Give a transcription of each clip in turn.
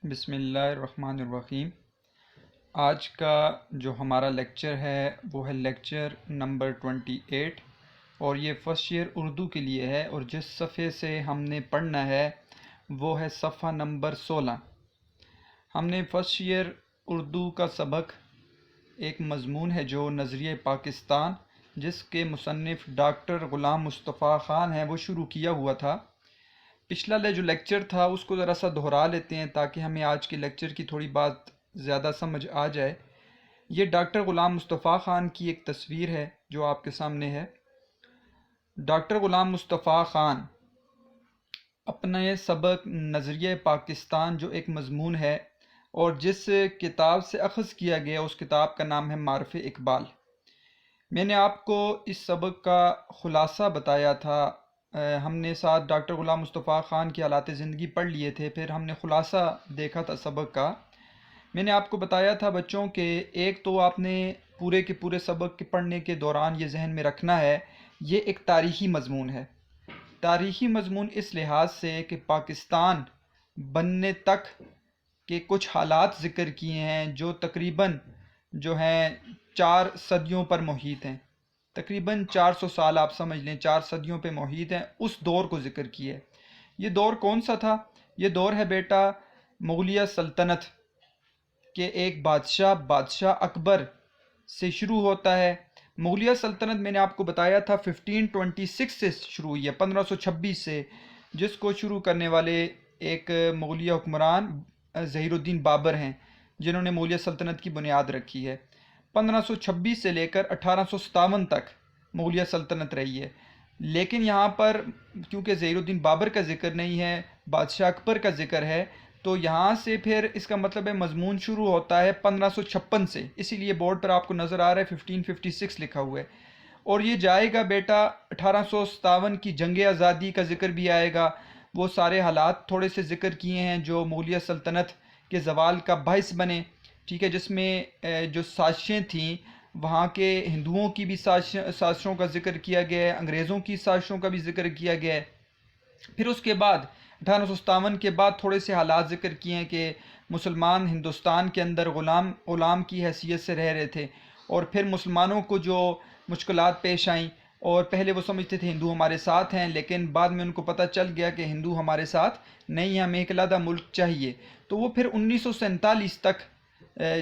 بسم اللہ الرحمن الرحیم۔ آج کا جو ہمارا لیکچر ہے وہ ہے لیکچر نمبر 28، اور یہ فرسٹ ایئر اردو کے لیے ہے، اور جس صفحے سے ہم نے پڑھنا ہے وہ ہے صفحہ نمبر 16۔ ہم نے فرسٹ ایئر اردو کا سبق ایک مضمون ہے جو نظریہ پاکستان، جس کے مصنف ڈاکٹر غلام مصطفیٰ خان ہیں، وہ شروع کیا ہوا تھا۔ پچھلا جو لیکچر تھا اس کو ذرا سا دہرا لیتے ہیں تاکہ ہمیں آج کے لیکچر کی تھوڑی بات زیادہ سمجھ آ جائے۔ یہ ڈاکٹر غلام مصطفیٰ خان کی ایک تصویر ہے جو آپ کے سامنے ہے۔ ڈاکٹر غلام مصطفیٰ خان اپنے سبق نظریہ پاکستان جو ایک مضمون ہے اور جس کتاب سے اخذ کیا گیا اس کتاب کا نام ہے معرفِ اقبال۔ میں نے آپ کو اس سبق کا خلاصہ بتایا تھا۔ ہم نے ساتھ ڈاکٹر غلام مصطفیٰ خان کی حالات زندگی پڑھ لیے تھے، پھر ہم نے خلاصہ دیکھا تھا سبق کا۔ میں نے آپ کو بتایا تھا بچوں کہ ایک تو آپ نے پورے کے پورے سبق کے پڑھنے کے دوران یہ ذہن میں رکھنا ہے، یہ ایک تاریخی مضمون ہے۔ تاریخی مضمون اس لحاظ سے کہ پاکستان بننے تک کے کچھ حالات ذکر کیے ہیں جو تقریباً جو ہیں 4 صدیوں پر محیط ہیں، تقریباً 400 سال آپ سمجھ لیں، 4 صدیوں پہ محیط ہیں، اس دور کو ذکر کیا ہے۔ یہ دور کون سا تھا؟ یہ دور ہے بیٹا مغلیہ سلطنت کے ایک بادشاہ اکبر سے شروع ہوتا ہے۔ مغلیہ سلطنت میں نے آپ کو بتایا تھا 1526 سے شروع ہوئی ہے، 1526 سے، جس کو شروع کرنے والے ایک مغلیہ حکمران ظہیر الدین بابر ہیں، جنہوں نے مغلیہ سلطنت کی بنیاد رکھی ہے۔ 1526 سے لے کر 1857 تک مغلیہ سلطنت رہی ہے، لیکن یہاں پر کیونکہ ظہیر الدین بابر کا ذکر نہیں ہے، بادشاہ اکبر کا ذکر ہے، تو یہاں سے پھر اس کا مطلب ہے مضمون شروع ہوتا ہے 1556 سے، اسی لیے بورڈ پر آپ کو نظر آ رہا ہے 1556 لکھا ہوا ہے، اور یہ جائے گا بیٹا 1857 کی جنگ آزادی کا ذکر بھی آئے گا۔ وہ سارے حالات تھوڑے سے ذکر کیے ہیں جو مغلیہ سلطنت کے زوال کا باعث بنے، ٹھیک ہے، جس میں جو سازشیں تھیں وہاں کے ہندوؤں کی بھی سازشوں کا ذکر کیا گیا ہے، انگریزوں کی سازشوں کا بھی ذکر کیا گیا ہے۔ پھر اس کے بعد 1857 کے بعد تھوڑے سے حالات ذکر کیے ہیں کہ مسلمان ہندوستان کے اندر غلام کی حیثیت سے رہ رہے تھے، اور پھر مسلمانوں کو جو مشکلات پیش آئیں، اور پہلے وہ سمجھتے تھے ہندو ہمارے ساتھ ہیں، لیکن بعد میں ان کو پتہ چل گیا کہ ہندو ہمارے ساتھ نہیں ہیں، ہمیں ایک علیحدہ ملک چاہیے۔ تو وہ پھر 1947 تک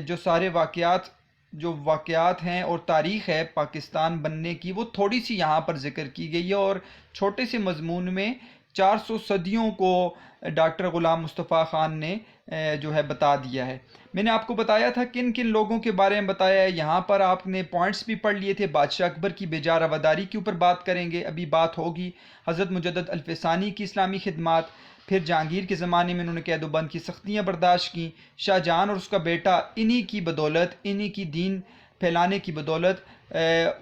جو سارے واقعات ہیں اور تاریخ ہے پاکستان بننے کی، وہ تھوڑی سی یہاں پر ذکر کی گئی ہے، اور چھوٹے سے مضمون میں 400 صدیوں کو ڈاکٹر غلام مصطفیٰ خان نے جو ہے بتا دیا ہے۔ میں نے آپ کو بتایا تھا کن کن لوگوں کے بارے میں بتایا ہے، یہاں پر آپ نے پوائنٹس بھی پڑھ لیے تھے۔ بادشاہ اکبر کی بے جا رواداری کے اوپر بات کریں گے، ابھی بات ہوگی۔ حضرت مجدد الفسانی کی اسلامی خدمات، پھر جہانگیر کے زمانے میں انہوں نے قید و بند کی سختیاں برداشت کیں، شاہ جہاں اور اس کا بیٹا انہی کی بدولت، انہی کی دین پھیلانے کی بدولت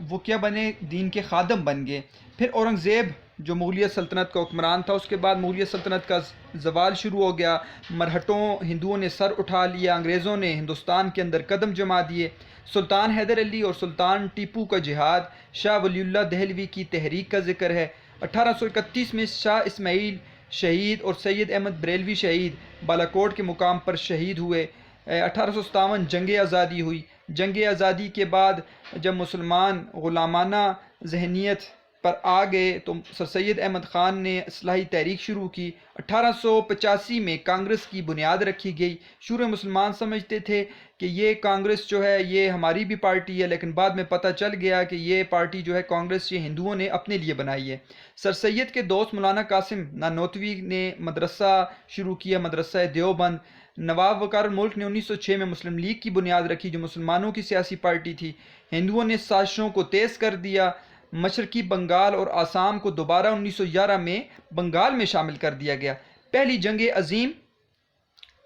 وہ کیا بنے، دین کے خادم بن گئے۔ پھر اورنگزیب جو مغلیہ سلطنت کا حکمران تھا، اس کے بعد مغلیہ سلطنت کا زوال شروع ہو گیا، مرہٹوں ہندوؤں نے سر اٹھا لیا، انگریزوں نے ہندوستان کے اندر قدم جما دیے۔ سلطان حیدر علی اور سلطان ٹیپو کا جہاد، شاہ ولی اللہ دہلوی کی تحریک کا ذکر ہے۔ 1831 میں شاہ اسماعیل شہید اور سید احمد بریلوی شہید بالاکوٹ کے مقام پر شہید ہوئے۔ 1857 جنگ آزادی ہوئی۔ جنگ آزادی کے بعد جب مسلمان غلامانہ ذہنیت پر آ گئے تو سر سید احمد خان نے اصلاحی تحریک شروع کی۔ 1885 میں کانگریس کی بنیاد رکھی گئی۔ شروع مسلمان سمجھتے تھے کہ یہ کانگریس جو ہے یہ ہماری بھی پارٹی ہے، لیکن بعد میں پتہ چل گیا کہ یہ پارٹی جو ہے کانگریس یہ ہندوؤں نے اپنے لیے بنائی ہے۔ سر سید کے دوست مولانا قاسم نانوتوی نے مدرسہ شروع کیا، مدرسہ دیوبند۔ نواب وقار الملک نے 1906 میں مسلم لیگ کی بنیاد رکھی جو مسلمانوں کی سیاسی پارٹی تھی۔ ہندوؤں نے سازشوں کو تیز کر دیا۔ مشرقی بنگال اور آسام کو دوبارہ 1911 میں بنگال میں شامل کر دیا گیا۔ پہلی جنگ عظیم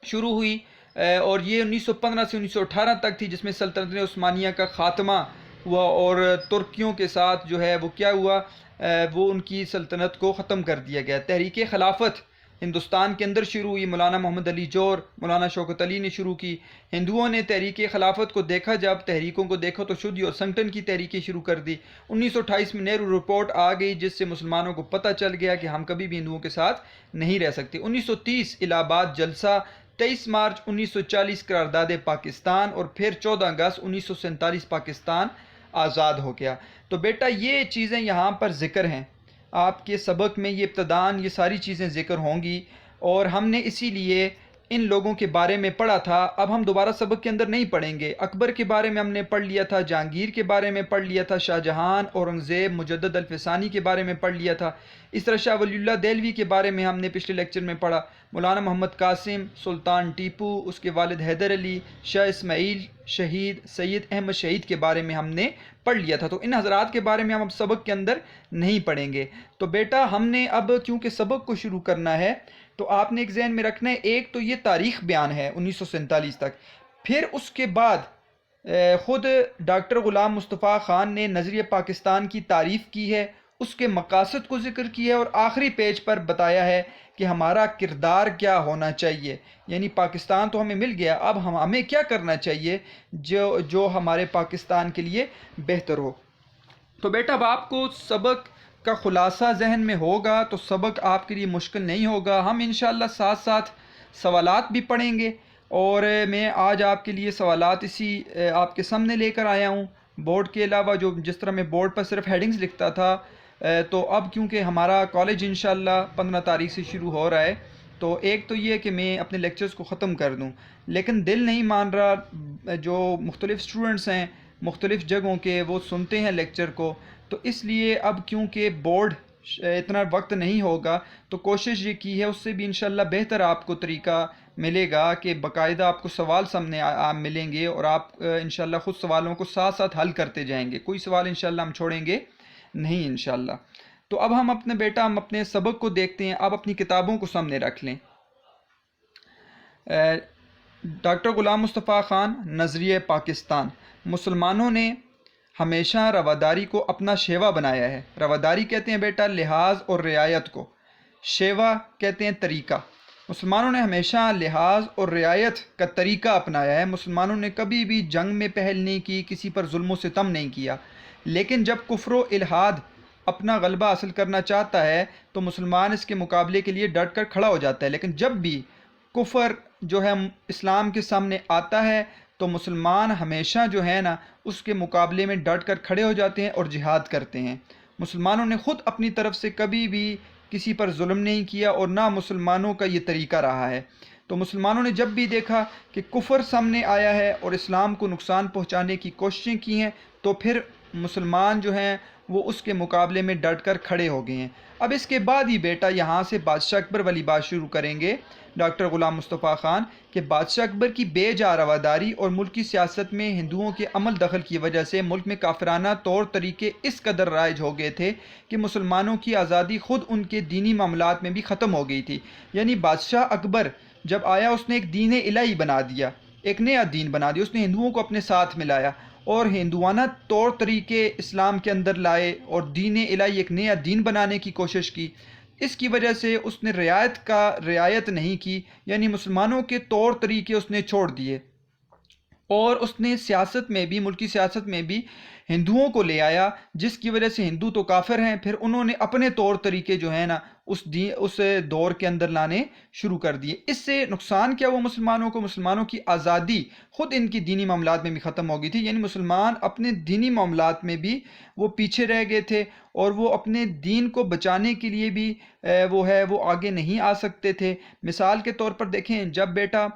شروع ہوئی اور یہ 1915 سے 1918 تک تھی، جس میں سلطنت عثمانیہ کا خاتمہ ہوا، اور ترکیوں کے ساتھ جو ہے وہ کیا ہوا، وہ ان کی سلطنت کو ختم کر دیا گیا۔ تحریک خلافت ہندوستان کے اندر شروع ہوئی، مولانا محمد علی جوہر، مولانا شوکت علی نے شروع کی۔ ہندوؤں نے تحریک خلافت کو دیکھا، جب تحریکوں کو دیکھا تو شودھی اور سنگٹن کی تحریکیں شروع کر دی۔ 1928 میں نہرو رپورٹ آ گئی جس سے مسلمانوں کو پتہ چل گیا کہ ہم کبھی بھی ہندوؤں کے ساتھ نہیں رہ سکتے۔ 1930 الہ آباد جلسہ 23 مارچ 1940 قرارداد پاکستان، اور پھر 14 اگست 1947 پاکستان آزاد ہو گیا۔ تو بیٹا یہ چیزیں یہاں پر ذکر ہیں، آپ کے سبق میں یہ ابتداً یہ ساری چیزیں ذکر ہوں گی، اور ہم نے اسی لیے ان لوگوں کے بارے میں پڑھا تھا۔ اب ہم دوبارہ سبق کے اندر نہیں پڑھیں گے۔ اکبر کے بارے میں ہم نے پڑھ لیا تھا، جہانگیر کے بارے میں پڑھ لیا تھا، شاہ جہان، اورنگزیب، مجدد الفسانی کے بارے میں پڑھ لیا تھا۔ اس طرح شاہ ولی اللہ دہلوی کے بارے میں ہم نے پچھلے لیکچر میں پڑھا، مولانا محمد قاسم، سلطان ٹیپو، اس کے والد حیدر علی، شاہ اسماعیل شہید، سید احمد شہید کے بارے میں ہم نے پڑھ لیا تھا۔ تو ان حضرات کے بارے میں ہم اب سبق کے اندر نہیں پڑھیں گے۔ تو بیٹا ہم نے اب کیونکہ سبق کو شروع کرنا ہے تو آپ نے ایک ذہن میں رکھنا ہے، ایک تو یہ تاریخ بیان ہے 1947 تک، پھر اس کے بعد خود ڈاکٹر غلام مصطفیٰ خان نے نظریہ پاکستان کی تعریف کی ہے، اس کے مقاصد کو ذکر کیا ہے، اور آخری پیج پر بتایا ہے کہ ہمارا کردار کیا ہونا چاہیے۔ یعنی پاکستان تو ہمیں مل گیا، اب ہمیں کیا کرنا چاہیے جو ہمارے پاکستان کے لیے بہتر ہو۔ تو بیٹا اب آپ کو سبق کا خلاصہ ذہن میں ہوگا تو سبق آپ کے لیے مشکل نہیں ہوگا۔ ہم انشاءاللہ ساتھ ساتھ سوالات بھی پڑھیں گے، اور میں آج آپ کے لیے سوالات اسی آپ کے سامنے لے کر آیا ہوں، بورڈ کے علاوہ جس طرح میں بورڈ پر صرف ہیڈنگز لکھتا تھا، تو اب کیونکہ ہمارا کالج انشاءاللہ 15 تاریخ سے شروع ہو رہا ہے، تو ایک تو یہ کہ میں اپنے لیکچرز کو ختم کر دوں، لیکن دل نہیں مان رہا، جو مختلف سٹوڈنٹس ہیں مختلف جگہوں کے وہ سنتے ہیں لیکچر کو، تو اس لیے اب کیونکہ بورڈ اتنا وقت نہیں ہوگا تو کوشش یہ کی ہے، اس سے بھی انشاءاللہ بہتر آپ کو طریقہ ملے گا کہ باقاعدہ آپ کو سوال سامنے ملیں گے، اور آپ انشاءاللہ خود سوالوں کو ساتھ ساتھ حل کرتے جائیں گے، کوئی سوال انشاءاللہ ہم چھوڑیں گے نہیں انشاءاللہ۔ تو اب ہم اپنے سبق کو دیکھتے ہیں۔ آپ اپنی کتابوں کو سامنے رکھ لیں۔ ڈاکٹر غلام مصطفیٰ خان، نظریہ پاکستان۔ مسلمانوں نے ہمیشہ رواداری کو اپنا شیوا بنایا ہے۔ رواداری کہتے ہیں بیٹا لحاظ اور رعایت کو، شیوا کہتے ہیں طریقہ۔ مسلمانوں نے ہمیشہ لحاظ اور رعایت کا طریقہ اپنایا ہے۔ مسلمانوں نے کبھی بھی جنگ میں پہل نہیں کی، کسی پر ظلم و ستم نہیں کیا، لیکن جب کفر و الحاد اپنا غلبہ حاصل کرنا چاہتا ہے تو مسلمان اس کے مقابلے کے لیے ڈٹ کر کھڑا ہو جاتا ہے، لیکن جب بھی کفر جو ہے اسلام کے سامنے آتا ہے تو مسلمان ہمیشہ جو ہے نا اس کے مقابلے میں ڈٹ کر کھڑے ہو جاتے ہیں اور جہاد کرتے ہیں۔ مسلمانوں نے خود اپنی طرف سے کبھی بھی کسی پر ظلم نہیں کیا، اور نہ مسلمانوں کا یہ طریقہ رہا ہے۔ تو مسلمانوں نے جب بھی دیکھا کہ کفر سامنے آیا ہے اور اسلام کو نقصان پہنچانے کی کوششیں کی ہیں تو پھر مسلمان جو ہیں وہ اس کے مقابلے میں ڈٹ کر کھڑے ہو گئے ہیں۔ اب اس کے بعد ہی بیٹا یہاں سے بادشاہ اکبر والی بات شروع کریں گے ڈاکٹر غلام مصطفیٰ خان، کہ بادشاہ اکبر کی بے جا رواداری اور ملکی سیاست میں ہندوؤں کے عمل دخل کی وجہ سے ملک میں کافرانہ طور طریقے اس قدر رائج ہو گئے تھے کہ مسلمانوں کی آزادی خود ان کے دینی معاملات میں بھی ختم ہو گئی تھی۔ یعنی بادشاہ اکبر جب آیا اس نے ایک دین الہی بنا دیا، ایک نیا دین بنا دیا، اس نے ہندوؤں کو اپنے ساتھ ملایا اور ہندوانہ طور طریقے اسلام کے اندر لائے اور دین الہی ایک نیا دین بنانے کی کوشش کی۔ اس کی وجہ سے اس نے رعایت نہیں کی، یعنی مسلمانوں کے طور طریقے اس نے چھوڑ دیے، اور اس نے سیاست میں بھی، ملکی سیاست میں بھی ہندوؤں کو لے آیا، جس کی وجہ سے ہندو تو کافر ہیں، پھر انہوں نے اپنے طور طریقے جو ہیں نا اس دور کے اندر لانے شروع کر دیے۔ اس سے نقصان کیا ہوا مسلمانوں کو؟ مسلمانوں کی آزادی خود ان کی دینی معاملات میں بھی ختم ہو گئی تھی، یعنی مسلمان اپنے دینی معاملات میں بھی وہ پیچھے رہ گئے تھے، اور وہ اپنے دین کو بچانے کے لیے بھی وہ آگے نہیں آ سکتے تھے۔ مثال کے طور پر دیکھیں، جب بیٹا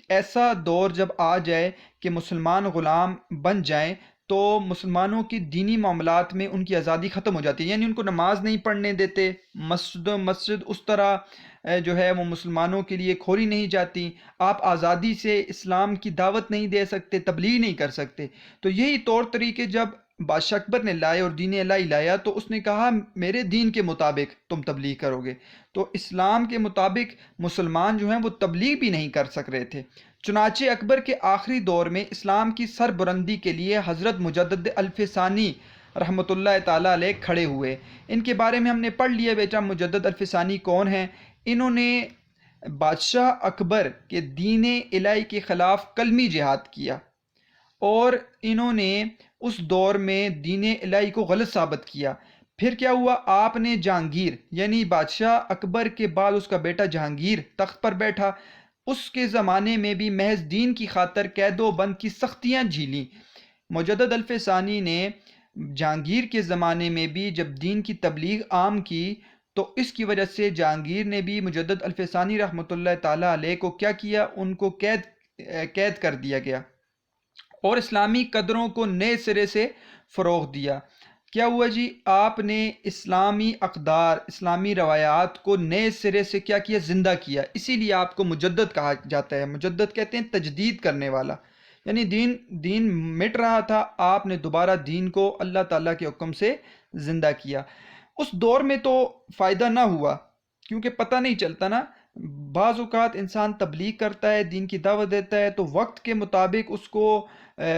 ایسا دور جب آ جائے کہ مسلمان غلام بن جائیں تو مسلمانوں کی دینی معاملات میں ان کی آزادی ختم ہو جاتی ہے، یعنی ان کو نماز نہیں پڑھنے دیتے، مسجد اس طرح جو ہے وہ مسلمانوں کے لیے کھولی نہیں جاتی، آپ آزادی سے اسلام کی دعوت نہیں دے سکتے، تبلیغ نہیں کر سکتے۔ تو یہی طور طریقے جب بادشاہ اکبر نے لائے اور دین الہی لایا تو اس نے کہا میرے دین کے مطابق تم تبلیغ کرو گے، تو اسلام کے مطابق مسلمان جو ہیں وہ تبلیغ بھی نہیں کر سک رہے تھے۔ چنانچہ اکبر کے آخری دور میں اسلام کی سربلندی کے لیے حضرت مجدد الفسانی رحمۃ اللہ تعالیٰ علیہ کھڑے ہوئے۔ ان کے بارے میں ہم نے پڑھ لیا بیٹا، مجدد الفسانی کون ہیں؟ انہوں نے بادشاہ اکبر کے دین الہی کے خلاف کلمی جہاد کیا، اور انہوں نے اس دور میں دین الہی کو غلط ثابت کیا۔ پھر کیا ہوا؟ آپ نے جہانگیر، یعنی بادشاہ اکبر کے بعد اس کا بیٹا جہانگیر تخت پر بیٹھا، اس کے زمانے میں بھی محض دین کی خاطر قید و بند کی سختیاں جھیلیں۔ مجدد الف ثانی نے جہانگیر کے زمانے میں بھی جب دین کی تبلیغ عام کی تو اس کی وجہ سے جہانگیر نے بھی مجدد الف ثانی رحمۃ اللہ تعالیٰ علیہ کو کیا کیا، ان کو قید کر دیا گیا اور اسلامی قدروں کو نئے سرے سے فروغ دیا۔ کیا ہوا جی، آپ نے اسلامی اقدار، اسلامی روایات کو نئے سرے سے کیا کیا، زندہ کیا۔ اسی لیے آپ کو مجدد کہا جاتا ہے۔ مجدد کہتے ہیں تجدید کرنے والا، یعنی دین مٹ رہا تھا، آپ نے دوبارہ دین کو اللہ تعالیٰ کے حکم سے زندہ کیا۔ اس دور میں تو فائدہ نہ ہوا کیونکہ پتہ نہیں چلتا نا، بعض اوقات انسان تبلیغ کرتا ہے، دین کی دعوت دیتا ہے تو وقت کے مطابق اس کو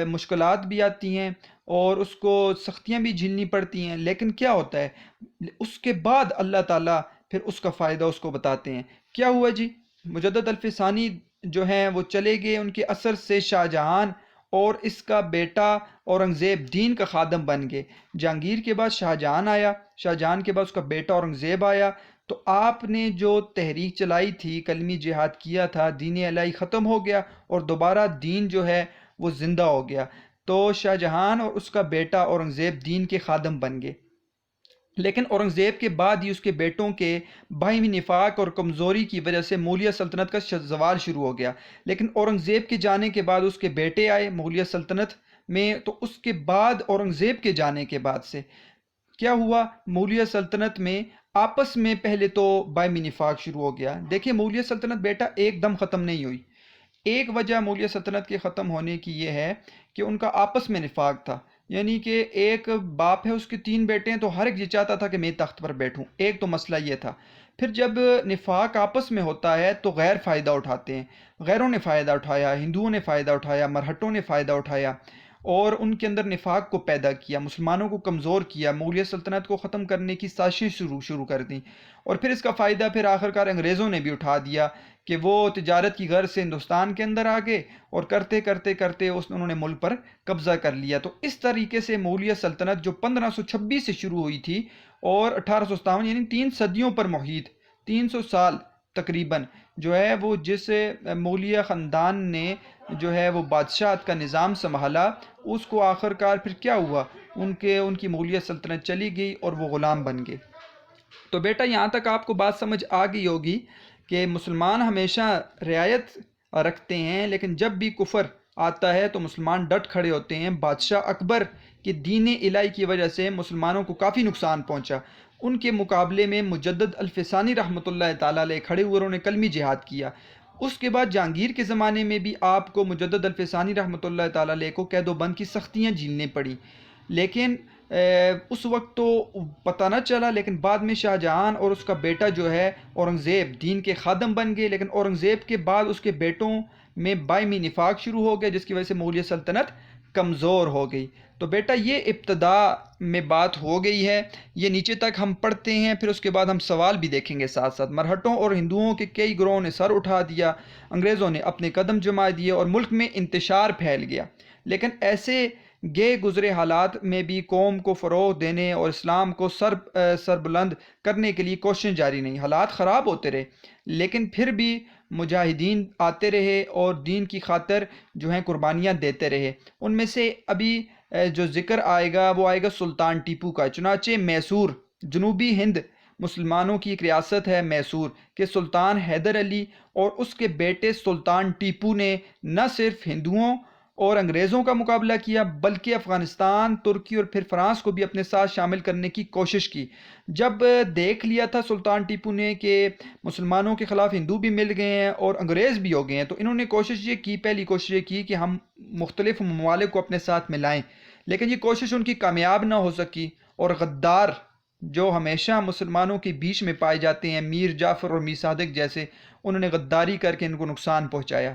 مشکلات بھی آتی ہیں اور اس کو سختیاں بھی جھیلنی پڑتی ہیں، لیکن کیا ہوتا ہے اس کے بعد اللہ تعالیٰ پھر اس کا فائدہ اس کو بتاتے ہیں۔ کیا ہوا جی، مجدد الف ثانی جو ہیں وہ چلے گئے، ان کے اثر سے شاہ جہان اور اس کا بیٹا اورنگزیب دین کا خادم بن گئے۔ جہانگیر کے بعد شاہ جہان آیا، شاہ جہان کے بعد اس کا بیٹا اورنگزیب آیا، تو آپ نے جو تحریک چلائی تھی، کلمی جہاد کیا تھا، دین الہی ختم ہو گیا اور دوبارہ دین جو ہے وہ زندہ ہو گیا۔ تو شاہ جہان اور اس کا بیٹا اورنگزیب دین کے خادم بن گئے، لیکن اورنگزیب کے بعد ہی اس کے بیٹوں کے باہمی نفاق اور کمزوری کی وجہ سے مغلیہ سلطنت کا زوال شروع ہو گیا۔ لیکن اورنگزیب کے جانے کے بعد اس کے بیٹے آئے مغلیہ سلطنت میں، تو اس کے بعد اورنگزیب کے جانے کے بعد سے کیا ہوا، مغلیہ سلطنت میں آپس میں پہلے تو باہمی نفاق شروع ہو گیا۔ دیکھیں مغلیہ سلطنت بیٹا ایک دم ختم نہیں ہوئی۔ ایک وجہ مغلیہ سلطنت کے ختم ہونے کی یہ ہے کہ ان کا آپس میں نفاق تھا، یعنی کہ ایک باپ ہے، اس کے 3 بیٹے ہیں، تو ہر ایک یہ چاہتا تھا کہ میں تخت پر بیٹھوں۔ ایک تو مسئلہ یہ تھا۔ پھر جب نفاق آپس میں ہوتا ہے تو غیر فائدہ اٹھاتے ہیں، غیروں نے فائدہ اٹھایا، ہندوؤں نے فائدہ اٹھایا، مرہٹوں نے فائدہ اٹھایا اور ان کے اندر نفاق کو پیدا کیا، مسلمانوں کو کمزور کیا، مغلیہ سلطنت کو ختم کرنے کی سازشیں شروع کر دیں، اور پھر اس کا فائدہ پھر آخرکار انگریزوں نے بھی اٹھا دیا کہ وہ تجارت کی غرض سے ہندوستان کے اندر آ گئے اور کرتے کرتے انہوں نے ملک پر قبضہ کر لیا۔ تو اس طریقے سے مغلیہ سلطنت جو 1526 سے شروع ہوئی تھی اور 1857 یعنی 3 صدیوں پر محیط 300 سال تقریباً جو ہے وہ جس مغلیہ خاندان نے جو ہے وہ بادشاہت کا نظام سنبھالا، اس کو آخرکار پھر کیا ہوا، ان کی مغلیہ سلطنت چلی گئی اور وہ غلام بن گئے۔ تو بیٹا یہاں تک آپ کو بات سمجھ آ گئی ہوگی کہ مسلمان ہمیشہ رعایت رکھتے ہیں، لیکن جب بھی کفر آتا ہے تو مسلمان ڈٹ کھڑے ہوتے ہیں۔ بادشاہ اکبر کے دین الہی کی وجہ سے مسلمانوں کو کافی نقصان پہنچا، ان کے مقابلے میں مجدد الف ثانی رحمۃ اللہ تعالیٰ علیہ کھڑے ہوئے، انہوں نے کلمی جہاد کیا۔ اس کے بعد جہانگیر کے زمانے میں بھی آپ کو مجدد الف ثانی رحمۃ اللہ تعالیٰ علیہ کو قید و بند کی سختیاں جھیلنی پڑیں، لیکن اس وقت تو پتہ نہ چلا، لیکن بعد میں شاہ جہان اور اس کا بیٹا جو ہے اورنگزیب دین کے خادم بن گئے، لیکن اورنگزیب کے بعد اس کے بیٹوں میں باہمی نفاق شروع ہو گیا، جس کی وجہ سے مغلیہ سلطنت کمزور ہو گئی۔ تو بیٹا یہ ابتدا میں بات ہو گئی ہے، یہ نیچے تک ہم پڑھتے ہیں، پھر اس کے بعد ہم سوال بھی دیکھیں گے ساتھ ساتھ۔ مرہٹوں اور ہندوؤں کے کئی گروہوں نے سر اٹھا دیا، انگریزوں نے اپنے قدم جما دیے اور ملک میں انتشار پھیل گیا، لیکن ایسے گئے گزرے حالات میں بھی قوم کو فروغ دینے اور اسلام کو سربلند کرنے کے لیے کوششیں جاری نہیں۔ حالات خراب ہوتے رہے لیکن پھر بھی مجاہدین آتے رہے اور دین کی خاطر جو ہیں قربانیاں دیتے رہے۔ ان میں سے ابھی جو ذکر آئے گا وہ آئے گا سلطان ٹیپو کا۔ چنانچہ میسور، جنوبی ہند مسلمانوں کی ایک ریاست ہے میسور، کے سلطان حیدر علی اور اس کے بیٹے سلطان ٹیپو نے نہ صرف ہندوؤں اور انگریزوں کا مقابلہ کیا بلکہ افغانستان، ترکی اور پھر فرانس کو بھی اپنے ساتھ شامل کرنے کی کوشش کی۔ جب دیکھ لیا تھا سلطان ٹیپو نے کہ مسلمانوں کے خلاف ہندو بھی مل گئے ہیں اور انگریز بھی ہو گئے ہیں، تو انہوں نے پہلی کوشش یہ کی کہ ہم مختلف ممالک کو اپنے ساتھ ملائیں، لیکن یہ کوشش ان کی کامیاب نہ ہو سکی، اور غدار جو ہمیشہ مسلمانوں کے بیچ میں پائے جاتے ہیں، میر جعفر اور میر صادق جیسے، انہوں نے غداری کر کے ان کو نقصان پہنچایا۔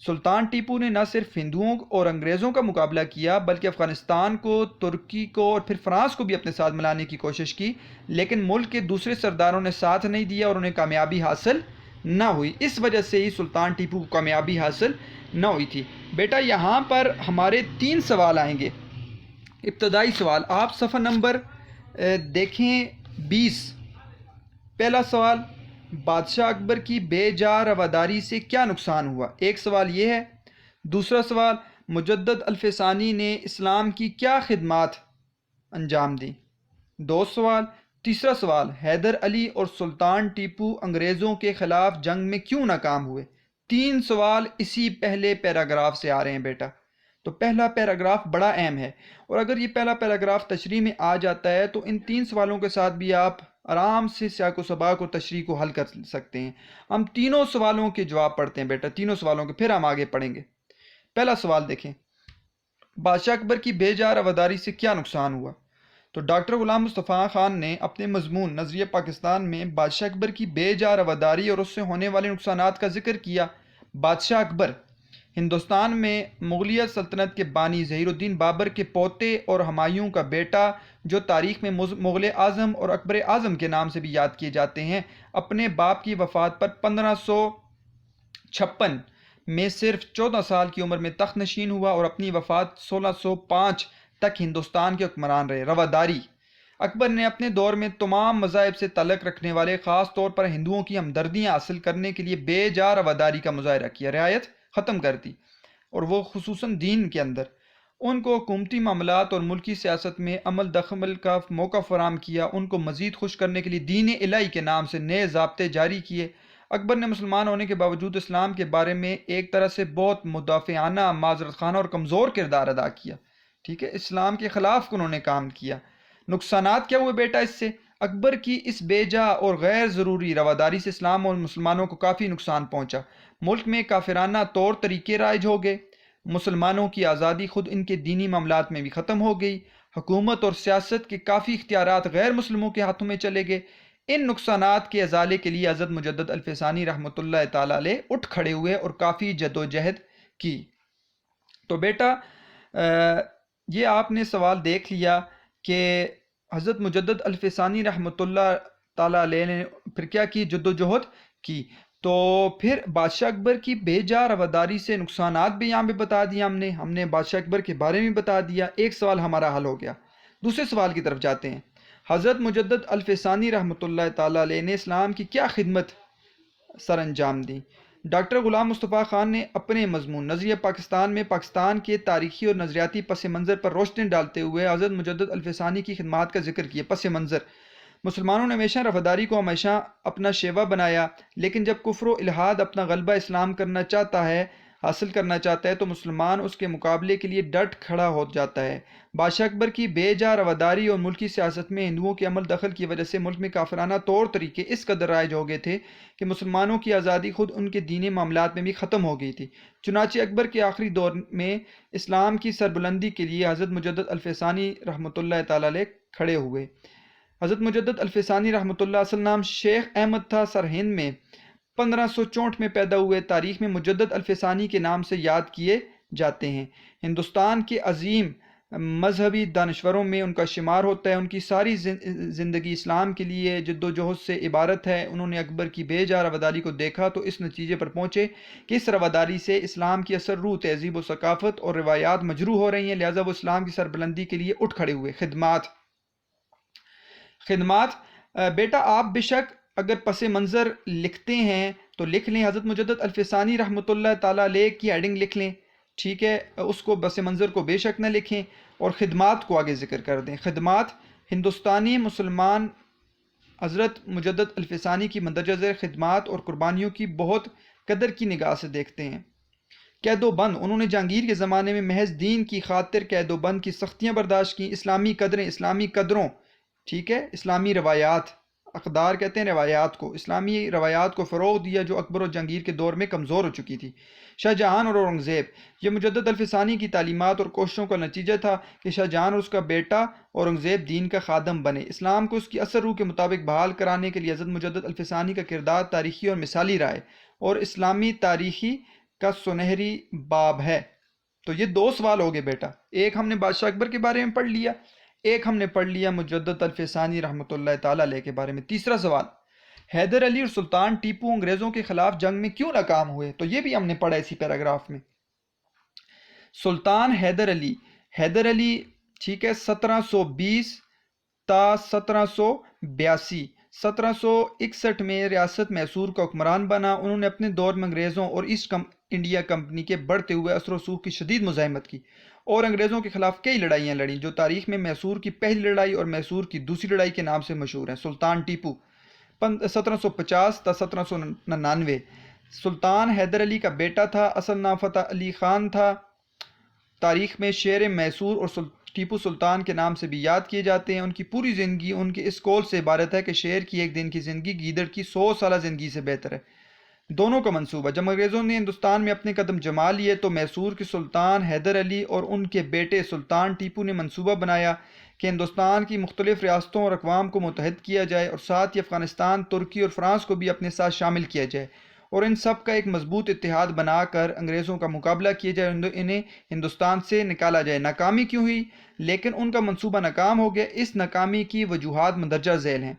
سلطان ٹیپو نے نہ صرف ہندوؤں اور انگریزوں کا مقابلہ کیا بلکہ افغانستان کو، ترکی کو اور پھر فرانس کو بھی اپنے ساتھ ملانے کی کوشش کی، لیکن ملک کے دوسرے سرداروں نے ساتھ نہیں دیا اور انہیں کامیابی حاصل نہ ہوئی۔ اس وجہ سے ہی سلطان ٹیپو کو کامیابی حاصل نہ ہوئی تھی۔ بیٹا یہاں پر ہمارے 3 سوال آئیں گے۔ ابتدائی سوال آپ صفحہ نمبر دیکھیں 20۔ پہلا سوال بادشاہ اکبر کی بے جا رواداری سے کیا نقصان ہوا؟ ایک سوال یہ ہے۔ دوسرا سوال، مجدد الفسانی نے اسلام کی کیا خدمات انجام دیں؟ دو سوال۔ تیسرا سوال، حیدر علی اور سلطان ٹیپو انگریزوں کے خلاف جنگ میں کیوں ناکام ہوئے؟ تین سوال اسی پہلے پیراگراف سے آ رہے ہیں بیٹا۔ تو پہلا پیراگراف بڑا اہم ہے، اور اگر یہ پہلا پیراگراف تشریح میں آ جاتا ہے تو ان تین سوالوں کے ساتھ بھی آپ آرام سے سیاق و سباق اور تشریح کو حل کر سکتے ہیں۔ ہم تینوں سوالوں کے جواب پڑھتے ہیں بیٹا، تینوں سوالوں کے، پھر ہم آگے پڑھیں گے۔ پہلا سوال دیکھیں، بادشاہ اکبر کی بے جا رواداری سے کیا نقصان ہوا؟ تو ڈاکٹر غلام مصطفیٰ خان نے اپنے مضمون نظریہ پاکستان میں بادشاہ اکبر کی بے جا رواداری اور اس سے ہونے والے نقصانات کا ذکر کیا۔ بادشاہ اکبر ہندوستان میں مغلیہ سلطنت کے بانی ظہیر الدین بابر کے پوتے اور ہمایوں کا بیٹا، جو تاریخ میں مغل اعظم اور اکبر اعظم کے نام سے بھی یاد کیے جاتے ہیں، اپنے باپ کی وفات پر 1556 میں صرف 14 سال کی عمر میں تخت نشین ہوا اور اپنی وفات 1605 تک ہندوستان کے حکمران رہے۔ رواداری، اکبر نے اپنے دور میں تمام مذاہب سے تعلق رکھنے والے، خاص طور پر ہندوؤں کی ہمدردیاں حاصل کرنے کے لیے بے جا رواداری کا مظاہرہ کیا، رعایت ختم کر دی، اور وہ خصوصاً دین کے اندر ان کو حکومتی معاملات اور ملکی سیاست میں عمل دخل کا موقع فراہم کیا، ان کو مزید خوش کرنے کے لیے دین الہی کے نام سے نئے ضابطے جاری کیے۔ اکبر نے مسلمان ہونے کے باوجود اسلام کے بارے میں ایک طرح سے بہت مدافعانہ، معذرت خانہ اور کمزور کردار ادا کیا، ٹھیک ہے، اسلام کے خلاف انہوں نے کام کیا۔ نقصانات کیا ہوئے بیٹا اس سے؟ اکبر کی اس بے جا اور غیر ضروری رواداری سے اسلام اور مسلمانوں کو کافی نقصان پہنچا۔ ملک میں کافرانہ طور طریقے رائج ہو گئے، مسلمانوں کی آزادی خود ان کے دینی معاملات میں بھی ختم ہو گئی، حکومت اور سیاست کے کافی اختیارات غیر مسلموں کے ہاتھوں میں چلے گئے۔ ان نقصانات کے ازالے کے لیے حضرت مجدد الفسانی رحمۃ اللہ تعالی علیہ اٹھ کھڑے ہوئے اور کافی جدوجہد کی۔ تو بیٹا یہ آپ نے سوال دیکھ لیا کہ حضرت مجدد الفسانی رحمۃ اللہ تعالی علیہ نے پھر کیا کی، جدوجہد کی۔ تو پھر بادشاہ اکبر کی بے جا رواداری سے نقصانات بھی یہاں پہ بتا دیا ہم نے بادشاہ اکبر کے بارے میں بتا دیا، ایک سوال ہمارا حل ہو گیا۔ دوسرے سوال کی طرف جاتے ہیں، حضرت مجدد الفسانی رحمۃ اللہ تعالی علیہ نے اسلام کی کیا خدمت سر انجام دی؟ ڈاکٹر غلام مصطفیٰ خان نے اپنے مضمون نظریہ پاکستان میں پاکستان کے تاریخی اور نظریاتی پس منظر پر روشنی ڈالتے ہوئے حضرت مجدد الفسانی کی خدمات کا ذکر کیا۔ پس منظر، مسلمانوں نے ہمیشہ رواداری کو ہمیشہ اپنا شیوا بنایا، لیکن جب کفر و الحاد اپنا غلبہ اسلام حاصل کرنا چاہتا ہے تو مسلمان اس کے مقابلے کے لیے ڈٹ کھڑا ہو جاتا ہے۔ بادشاہ اکبر کی بے جا رواداری اور ملکی سیاست میں ہندوؤں کے عمل دخل کی وجہ سے ملک میں کافرانہ طور طریقے اس قدر رائج ہو گئے تھے کہ مسلمانوں کی آزادی خود ان کے دینی معاملات میں بھی ختم ہو گئی تھی۔ چنانچہ اکبر کے آخری دور میں اسلام کی سربلندی کے لیے حضرت مجدد الفسانی رحمۃ اللہ تعالی علیہ کھڑے ہوئے۔ حضرت مجدد الفسانی رحمۃ اللہ، اصل نام شیخ احمد تھا، سرہند میں 1564 میں پیدا ہوئے، تاریخ میں مجدد الفسانی کے نام سے یاد کیے جاتے ہیں۔ ہندوستان کے عظیم مذہبی دانشوروں میں ان کا شمار ہوتا ہے۔ ان کی ساری زندگی اسلام کے لیے جد و جہد سے عبارت ہے۔ انہوں نے اکبر کی بے جا رواداری کو دیکھا تو اس نتیجے پر پہنچے کہ اس رواداری سے اسلام کی اثر روح، تہذیب و ثقافت اور روایات مجروح ہو رہی ہیں، لہٰذا وہ اسلام کی سربلندی کے لیے اٹھ کھڑے ہوئے۔ خدمات بیٹا آپ بے شک اگر پس منظر لکھتے ہیں تو لکھ لیں، حضرت مجدد الفسانی رحمۃ اللہ تعالی علیہ کی ہیڈنگ لکھ لیں، ٹھیک ہے، اس کو پس منظر کو بے شک نہ لکھیں، اور خدمات کو آگے ذکر کر دیں۔ خدمات، ہندوستانی مسلمان حضرت مجدد الفسانی کی مندرجہ ذیل خدمات اور قربانیوں کی بہت قدر کی نگاہ سے دیکھتے ہیں۔ قید و بند، انہوں نے جہانگیر کے زمانے میں محض دین کی خاطر قید و بند کی سختیاں برداشت کی۔ اسلامی قدریں، اسلامی قدروں، ٹھیک ہے، اسلامی روایات، اقدار کہتے ہیں روایات کو، اسلامی روایات کو فروغ دیا جو اکبر و جہانگیر کے دور میں کمزور ہو چکی تھی۔ شاہ جہان اور اورنگزیب، یہ مجدد الفسانی کی تعلیمات اور کوششوں کا نتیجہ تھا کہ شاہ جہان اور اس کا بیٹا اورنگزیب دین کا خادم بنے۔ اسلام کو اس کی اثر روح کے مطابق بحال کرانے کے لیے حضرت مجدد الفسانی کا کردار تاریخی اور مثالی رہا ہے اور اسلامی تاریخی کا سنہری باب ہے۔ تو یہ دو سوال ہو گئے بیٹا، ایک ہم نے بادشاہ اکبر کے بارے میں پڑھ لیا، ایک ہم نے پڑھ لیا مجدد الفسانی رحمۃ اللہ تعالی علیہ کے بارے میں۔ تیسرا سوال، حیدر علی اور سلطان ٹیپو انگریزوں کے خلاف جنگ میں کیوں ناکام ہوئے؟ تو یہ بھی ہم نے پڑھا اسی پیراگراف میں۔ سلطان حیدر علی ٹھیک ہے 1720 تا 1782، 1761 میں ریاست میسور کا حکمران بنا۔ انہوں نے اپنے دور میں انگریزوں اور ایسٹ انڈیا کمپنی کے بڑھتے ہوئے اثر و رسوخ کی شدید مزاحمت کی اور انگریزوں کے خلاف کئی لڑائیاں لڑیں، جو تاریخ میں میسور کی پہلی لڑائی اور میسور کی دوسری لڑائی کے نام سے مشہور ہیں۔ سلطان ٹیپو 1750 تا 1799 سلطان حیدر علی کا بیٹا تھا، اصل نام فتح علی خان تھا۔ تاریخ میں شیر میسور اور ٹیپو سلطان کے نام سے بھی یاد کیے جاتے ہیں۔ ان کی پوری زندگی ان کے اس قول سے عبارت ہے کہ شیر کی ایک دن کی زندگی گیدڑ کی 100 سالہ زندگی سے بہتر ہے۔ دونوں کا منصوبہ جب انگریزوں نے ہندوستان میں اپنے قدم جما لیے تو میسور کے سلطان حیدر علی اور ان کے بیٹے سلطان ٹیپو نے منصوبہ بنایا کہ ہندوستان کی مختلف ریاستوں اور اقوام کو متحد کیا جائے اور ساتھ ہی افغانستان، ترکی اور فرانس کو بھی اپنے ساتھ شامل کیا جائے اور ان سب کا ایک مضبوط اتحاد بنا کر انگریزوں کا مقابلہ کیا جائے، انہیں ہندوستان سے نکالا جائے۔ ناکامی کیوں ہوئی؟ لیکن ان کا منصوبہ ناکام ہو گیا۔ اس ناکامی کی وجوہات مندرجہ ذیل ہیں۔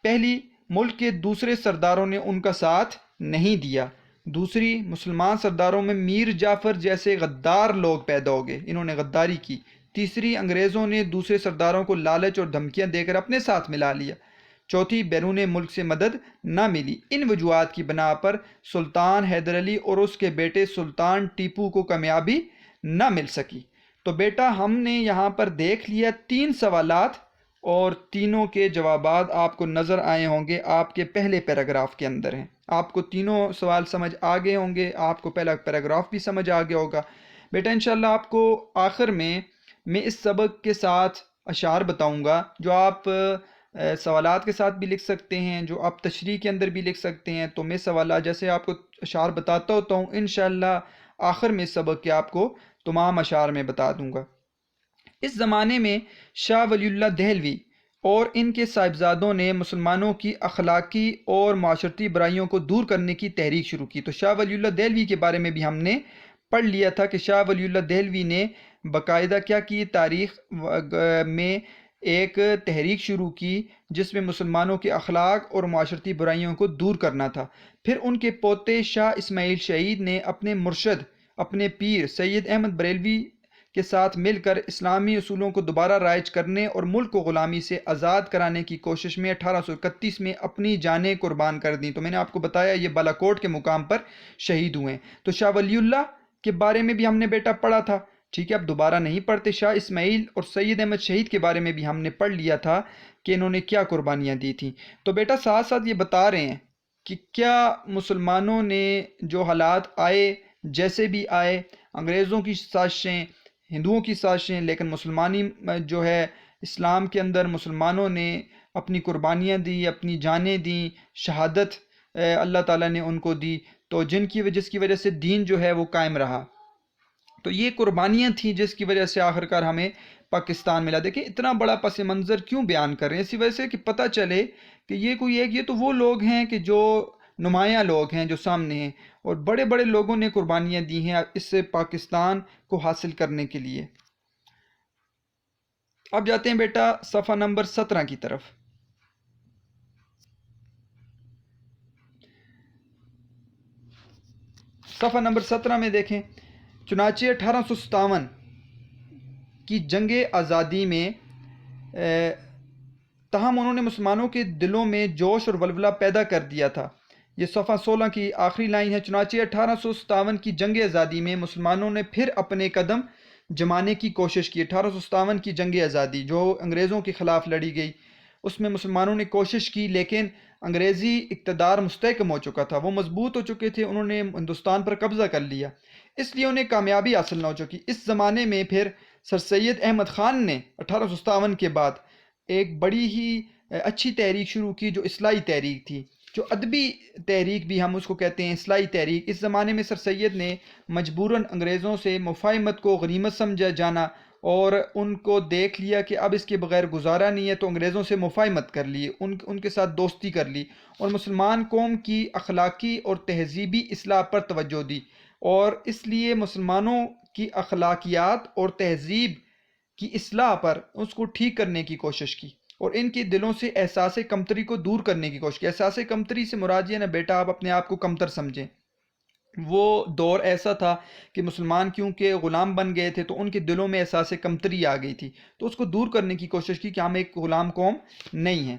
پہلی، ملک کے دوسرے سرداروں نے ان کا ساتھ نہیں دیا۔ دوسری، مسلمان سرداروں میں میر جعفر جیسے غدار لوگ پیدا ہو گئے، انہوں نے غداری کی۔ تیسری، انگریزوں نے دوسرے سرداروں کو لالچ اور دھمکیاں دے کر اپنے ساتھ ملا لیا۔ چوتھی، بیرون ملک سے مدد نہ ملی۔ ان وجوہات کی بنا پر سلطان حیدر علی اور اس کے بیٹے سلطان ٹیپو کو کامیابی نہ مل سکی۔ تو بیٹا ہم نے یہاں پر دیکھ لیا 3 سوالات اور تینوں کے جوابات آپ کو نظر آئے ہوں گے، آپ کے پہلے پیراگراف کے اندر ہیں۔ آپ کو تینوں سوال سمجھ آ گئے ہوں گے، آپ کو پہلا پیراگراف بھی سمجھ آ گیا ہوگا۔ بیٹا انشاءاللہ آپ کو آخر میں اس سبق کے ساتھ اشعار بتاؤں گا جو آپ سوالات کے ساتھ بھی لکھ سکتے ہیں، جو آپ تشریح کے اندر بھی لکھ سکتے ہیں۔ تو میں سوالات جیسے آپ کو اشعار بتاتا ہوتا ہوں، انشاءاللہ آخر میں اس سبق کے آپ کو تمام اشعار میں بتا دوں گا۔ اس زمانے میں شاہ ولی اللہ دہلوی اور ان کے صاحبزادوں نے مسلمانوں کی اخلاقی اور معاشرتی برائیوں کو دور کرنے کی تحریک شروع کی۔ تو شاہ ولی اللہ دہلوی کے بارے میں بھی ہم نے پڑھ لیا تھا کہ شاہ ولی اللہ دہلوی نے باقاعدہ کیا کی، تاریخ میں ایک تحریک شروع کی جس میں مسلمانوں کے اخلاق اور معاشرتی برائیوں کو دور کرنا تھا۔ پھر ان کے پوتے شاہ اسماعیل شہید نے اپنے مرشد، اپنے پیر سید احمد بریلوی کے ساتھ مل کر اسلامی اصولوں کو دوبارہ رائج کرنے اور ملک کو غلامی سے آزاد کرانے کی کوشش میں 1831 میں اپنی جانیں قربان کر دیں۔ تو میں نے آپ کو بتایا یہ بالاکوٹ کے مقام پر شہید ہوئے۔ تو شاہ ولی اللہ کے بارے میں بھی ہم نے بیٹا پڑھا تھا، ٹھیک ہے، اب دوبارہ نہیں پڑھتے۔ شاہ اسماعیل اور سید احمد شہید کے بارے میں بھی ہم نے پڑھ لیا تھا کہ انہوں نے کیا قربانیاں دی تھیں۔ تو بیٹا ساتھ ساتھ یہ بتا رہے ہیں کہ کیا مسلمانوں نے جو حالات آئے، جیسے بھی آئے، انگریزوں کی سازشیں، ہندوؤں کی سازشیں، لیکن مسلمانی جو ہے اسلام کے اندر مسلمانوں نے اپنی قربانیاں دی، اپنی جانیں دیں، شہادت اللہ تعالیٰ نے ان کو دی، تو جس کی وجہ سے دین جو ہے وہ قائم رہا۔ تو یہ قربانیاں تھیں جس کی وجہ سے آخرکار ہمیں پاکستان ملا۔ دیکھیں اتنا بڑا پس منظر کیوں بیان کر رہے ہیں، اسی وجہ سے کہ پتہ چلے کہ یہ تو وہ لوگ ہیں کہ جو نمایاں لوگ ہیں جو سامنے ہیں، اور بڑے بڑے لوگوں نے قربانیاں دی ہیں اس سے پاکستان کو حاصل کرنے کے لیے۔ اب جاتے ہیں بیٹا صفحہ نمبر 17 کی طرف۔ صفحہ نمبر 17 میں دیکھیں، چنانچہ 1857 کی جنگ آزادی میں تاہم انہوں نے مسلمانوں کے دلوں میں جوش اور ولولہ پیدا کر دیا تھا۔ یہ صفحہ 16 کی آخری لائن ہے۔ چنانچہ 1857 کی جنگ آزادی میں مسلمانوں نے پھر اپنے قدم جمانے کی کوشش کی۔ 1857 کی جنگ آزادی جو انگریزوں کے خلاف لڑی گئی، اس میں مسلمانوں نے کوشش کی، لیکن انگریزی اقتدار مستحکم ہو چکا تھا، وہ مضبوط ہو چکے تھے، انہوں نے ہندوستان پر قبضہ کر لیا، اس لیے انہیں کامیابی حاصل نہ ہو چکی۔ اس زمانے میں پھر سر سید احمد خان نے 1857 کے بعد ایک بڑی ہی اچھی تحریک شروع کی جو اصلاحی تحریک تھی، جو ادبی تحریک بھی ہم اس کو کہتے ہیں، اصلاحی تحریک۔ اس زمانے میں سر سید نے مجبوراً انگریزوں سے مفاہمت کو غنیمت سمجھا جانا اور ان کو دیکھ لیا کہ اب اس کے بغیر گزارا نہیں ہے، تو انگریزوں سے مفاہمت کر لی، ان کے ساتھ دوستی کر لی اور مسلمان قوم کی اخلاقی اور تہذیبی اصلاح پر توجہ دی، اور اس لیے مسلمانوں کی اخلاقیات اور تہذیب کی اصلاح پر اس کو ٹھیک کرنے کی کوشش کی اور ان کے دلوں سے احساس کمتری کو دور کرنے کی کوشش کی۔ احساس کمتری سے مراد یہ نا بیٹا آپ اپنے آپ کو کمتر سمجھیں، وہ دور ایسا تھا کہ مسلمان کیونکہ غلام بن گئے تھے تو ان کے دلوں میں احساس کمتری آ گئی تھی، تو اس کو دور کرنے کی کوشش کی کہ ہم ایک غلام قوم نہیں ہیں۔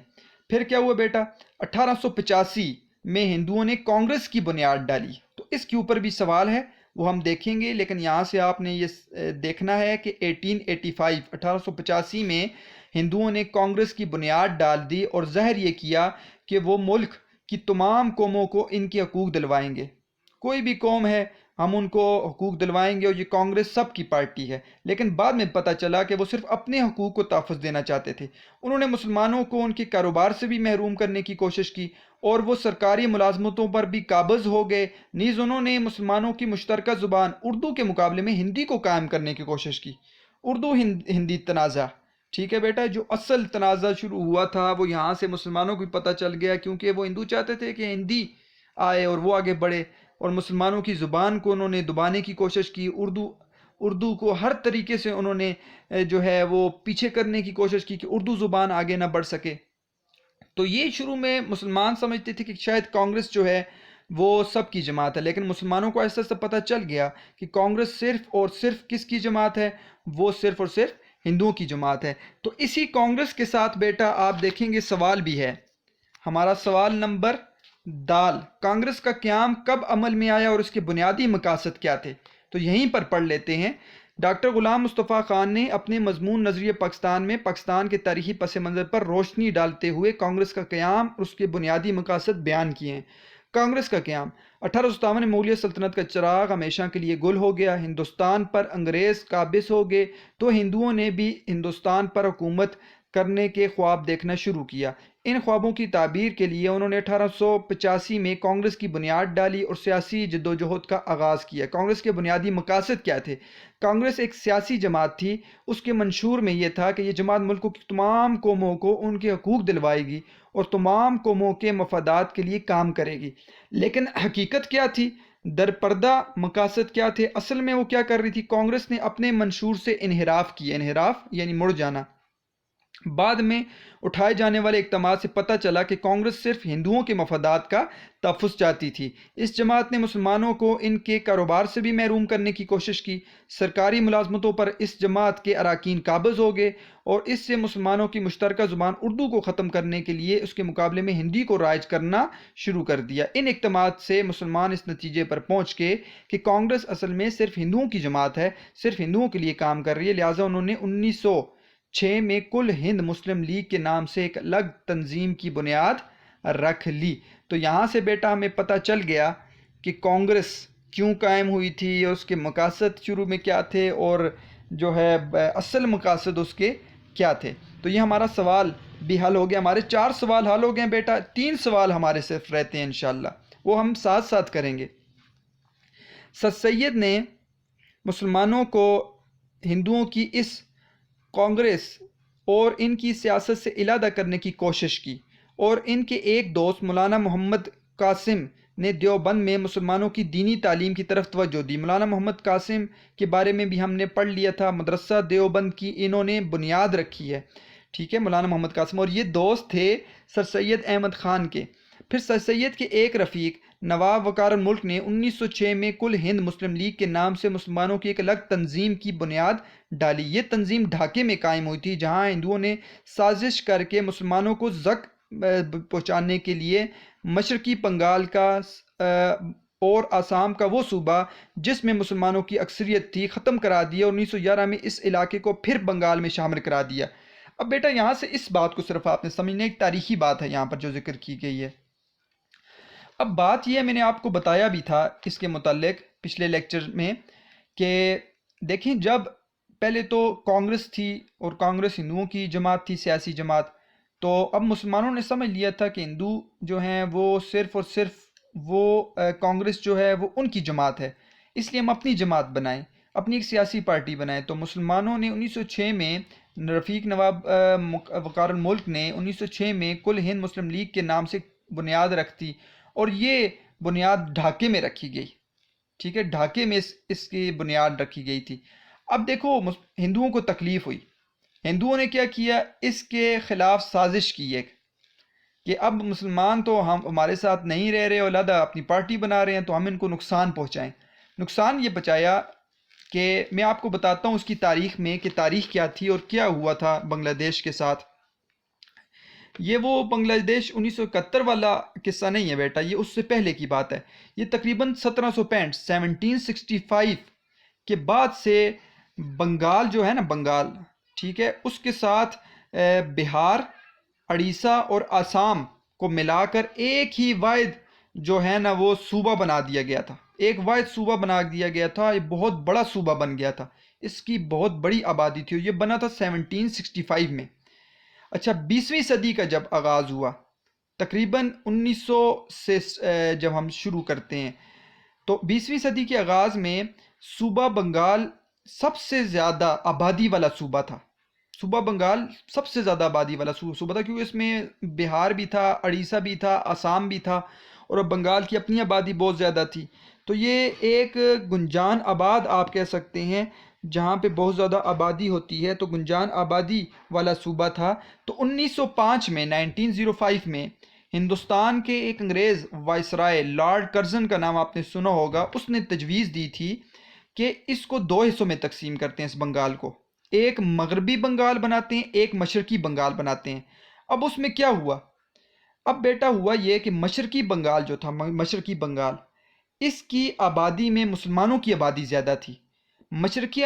پھر کیا ہوا بیٹا، 1885 میں ہندوؤں نے کانگریس کی بنیاد ڈالی، تو اس کے اوپر بھی سوال ہے، وہ ہم دیکھیں گے، لیکن یہاں سے آپ نے یہ دیکھنا ہے کہ 1885 میں ہندوؤں نے کانگریس کی بنیاد ڈال دی اور ظاہر یہ کیا کہ وہ ملک کی تمام قوموں کو ان کے حقوق دلوائیں گے، کوئی بھی قوم ہے ہم ان کو حقوق دلوائیں گے، اور یہ کانگریس سب کی پارٹی ہے۔ لیکن بعد میں پتہ چلا کہ وہ صرف اپنے حقوق کو تحفظ دینا چاہتے تھے، انہوں نے مسلمانوں کو ان کے کاروبار سے بھی محروم کرنے کی کوشش کی، اور وہ سرکاری ملازمتوں پر بھی قابض ہو گئے، نیز انہوں نے مسلمانوں کی مشترکہ زبان اردو کے مقابلے میں ہندی کو قائم کرنے کی کوشش کی۔ اردو ہندی تنازع، ٹھیک ہے بیٹا، جو اصل تنازع شروع ہوا تھا وہ یہاں سے مسلمانوں کو بھی پتہ چل گیا، کیونکہ وہ ہندو چاہتے تھے کہ ہندی آئے اور وہ آگے بڑھے، اور مسلمانوں کی زبان کو انہوں نے دبانے کی کوشش کی، اردو کو ہر طریقے سے انہوں نے جو ہے وہ پیچھے کرنے کی کوشش کی کہ اردو زبان آگے نہ بڑھ سکے۔ تو یہ شروع میں مسلمان سمجھتے تھے کہ شاید کانگریس جو ہے وہ سب کی جماعت ہے، لیکن مسلمانوں کو ایسا پتہ چل گیا کہ کانگریس صرف اور صرف کس کی جماعت ہے، وہ صرف اور صرف ہندوؤں کی جماعت ہے۔ تو اسی کانگریس کے ساتھ بیٹا آپ دیکھیں گے سوال بھی ہے، ہمارا سوال نمبر دال، کانگریس کا قیام کب عمل میں آیا اور اس کے بنیادی مقاصد کیا تھے؟ تو یہیں پر پڑھ لیتے ہیں۔ ڈاکٹر غلام مصطفیٰ خان نے اپنے مضمون نظریہ پاکستان میں پاکستان کے تاریخی پس منظر پر روشنی ڈالتے ہوئے کانگریس کا قیام اور اس کے بنیادی مقاصد بیان کیے ہیں۔ کانگریس کا قیام 1857 میں مغلیہ سلطنت کا چراغ ہمیشہ کے لیے گل ہو گیا، ہندوستان پر انگریز قابض ہو گئے، تو ہندوؤں نے بھی ہندوستان پر حکومت کرنے کے خواب دیکھنا شروع کیا۔ ان خوابوں کی تعبیر کے لیے انہوں نے 1885 میں کانگریس کی بنیاد ڈالی اور سیاسی جدوجہد کا آغاز کیا۔ کانگریس کے بنیادی مقاصد کیا تھے؟ کانگریس ایک سیاسی جماعت تھی، اس کے منشور میں یہ تھا کہ یہ جماعت ملک کی تمام قوموں کو ان کے حقوق دلوائے گی اور تمام قوموں کے مفادات کے لیے کام کرے گی۔ لیکن حقیقت کیا تھی؟ درپردہ مقاصد کیا تھے؟ اصل میں وہ کیا کر رہی تھی؟ کانگریس نے اپنے منشور سے انحراف کیا، انحراف یعنی مڑ جانا۔ بعد میں اٹھائے جانے والے اقدامات سے پتہ چلا کہ کانگریس صرف ہندوؤں کے مفادات کا تحفظ چاہتی تھی۔ اس جماعت نے مسلمانوں کو ان کے کاروبار سے بھی محروم کرنے کی کوشش کی، سرکاری ملازمتوں پر اس جماعت کے اراکین قابض ہو گئے، اور اس سے مسلمانوں کی مشترکہ زبان اردو کو ختم کرنے کے لیے اس کے مقابلے میں ہندی کو رائج کرنا شروع کر دیا۔ ان اقدامات سے مسلمان اس نتیجے پر پہنچ گئے کہ کانگریس اصل میں صرف ہندوؤں کی جماعت ہے، صرف ہندوؤں کے لیے کام کر رہی ہے، لہٰذا انہوں نے 1906 میں کل ہند مسلم لیگ کے نام سے ایک الگ تنظیم کی بنیاد رکھ لی۔ تو یہاں سے بیٹا ہمیں پتہ چل گیا کہ کانگریس کیوں قائم ہوئی تھی اور اس کے مقاصد شروع میں کیا تھے، اور جو ہے اصل مقاصد اس کے کیا تھے۔ تو یہ ہمارا سوال بھی حل ہو گیا، ہمارے 4 سوال حل ہو گئے بیٹا، 3 سوال ہمارے صرف رہتے ہیں انشاءاللہ، وہ ہم ساتھ ساتھ کریں گے۔ سر سید نے مسلمانوں کو ہندوؤں کی اس کانگریس اور ان کی سیاست سے علیحدہ کرنے کی کوشش کی، اور ان کے ایک دوست مولانا محمد قاسم نے دیوبند میں مسلمانوں کی دینی تعلیم کی طرف توجہ دی۔ مولانا محمد قاسم کے بارے میں بھی ہم نے پڑھ لیا تھا، مدرسہ دیوبند کی انہوں نے بنیاد رکھی ہے، ٹھیک ہے، مولانا محمد قاسم، اور یہ دوست تھے سر سید احمد خان کے۔ پھر سر سید کے ایک رفیق نواب وقار الملک نے 1906 میں کل ہند مسلم لیگ کے نام سے مسلمانوں کی ایک الگ تنظیم کی بنیاد ڈالی۔ یہ تنظیم ڈھاکے میں قائم ہوئی تھی، جہاں ہندوؤں نے سازش کر کے مسلمانوں کو زک پہنچانے کے لیے مشرقی بنگال کا اور آسام کا وہ صوبہ جس میں مسلمانوں کی اکثریت تھی ختم کرا دیا، اور 1911 میں اس علاقے کو پھر بنگال میں شامل کرا دیا۔ اب بیٹا یہاں سے اس بات کو صرف آپ نے سمجھنا، ایک تاریخی بات ہے یہاں پر جو ذکر کی گئی ہے۔ اب بات یہ ہے، میں نے آپ کو بتایا بھی تھا اس کے متعلق پچھلے لیکچر میں، کہ دیکھیں جب پہلے تو کانگریس تھی اور کانگریس ہندوؤں کی جماعت تھی، سیاسی جماعت، تو اب مسلمانوں نے سمجھ لیا تھا کہ ہندو جو ہیں وہ صرف اور صرف وہ کانگریس جو ہے وہ ان کی جماعت ہے، اس لیے ہم اپنی جماعت بنائیں، اپنی ایک سیاسی پارٹی بنائیں۔ تو مسلمانوں نے 1906 میں رفیق نواب وقار الملک نے 1906 میں کل ہند مسلم لیگ کے نام سے بنیاد رکھ دی، اور یہ بنیاد ڈھاکے میں رکھی گئی، ٹھیک ہے، ڈھاکے میں اس کی بنیاد رکھی گئی تھی۔ اب دیکھو ہندوؤں کو تکلیف ہوئی، ہندوؤں نے کیا کیا، اس کے خلاف سازش کی ہے کہ اب مسلمان تو ہمارے ساتھ نہیں رہ رہے اور لہذا اپنی پارٹی بنا رہے ہیں، تو ہم ان کو نقصان پہنچائیں۔ نقصان یہ پہنچایا کہ میں آپ کو بتاتا ہوں اس کی تاریخ میں کہ تاریخ کیا تھی اور کیا ہوا تھا بنگلہ دیش کے ساتھ۔ یہ وہ بنگلہ دیش 1971 والا قصہ نہیں ہے بیٹا، یہ اس سے پہلے کی بات ہے۔ یہ تقریباً 1765 کے بعد سے بنگال جو ہے نا، بنگال، ٹھیک ہے، اس کے ساتھ بہار، اڑیسہ اور آسام کو ملا کر ایک ہی واحد جو ہے نا وہ صوبہ بنا دیا گیا تھا، ایک واحد صوبہ بنا دیا گیا تھا۔ یہ بہت بڑا صوبہ بن گیا تھا، اس کی بہت بڑی آبادی تھی، اور یہ بنا تھا 1765 میں۔ اچھا، 20ویں صدی کا جب آغاز ہوا، تقریباً 1900 سے جب ہم شروع کرتے ہیں، تو 20ویں صدی کے آغاز میں صوبہ بنگال سب سے زیادہ آبادی والا صوبہ تھا۔ صوبہ بنگال سب سے زیادہ آبادی والا صوبہ تھا، کیونکہ اس میں بہار بھی تھا، اڑیسہ بھی تھا، آسام بھی تھا، اور بنگال کی اپنی آبادی بہت زیادہ تھی۔ تو یہ ایک گنجان آباد آپ کہہ سکتے ہیں، جہاں پہ بہت زیادہ آبادی ہوتی ہے، تو گنجان آبادی والا صوبہ تھا۔ تو 1905 میں 1905 میں ہندوستان کے ایک انگریز وائسرائے لارڈ کرزن کا نام آپ نے سنا ہوگا، اس نے تجویز دی تھی کہ اس کو دو حصوں میں تقسیم کرتے ہیں، اس بنگال کو ایک مغربی بنگال بناتے ہیں، ایک مشرقی بنگال بناتے ہیں۔ اب اس میں کیا ہوا؟ اب بیٹا ہوا یہ کہ مشرقی بنگال جو تھا، مشرقی بنگال، اس کی آبادی میں مسلمانوں کی آبادی زیادہ تھی۔ مشرقی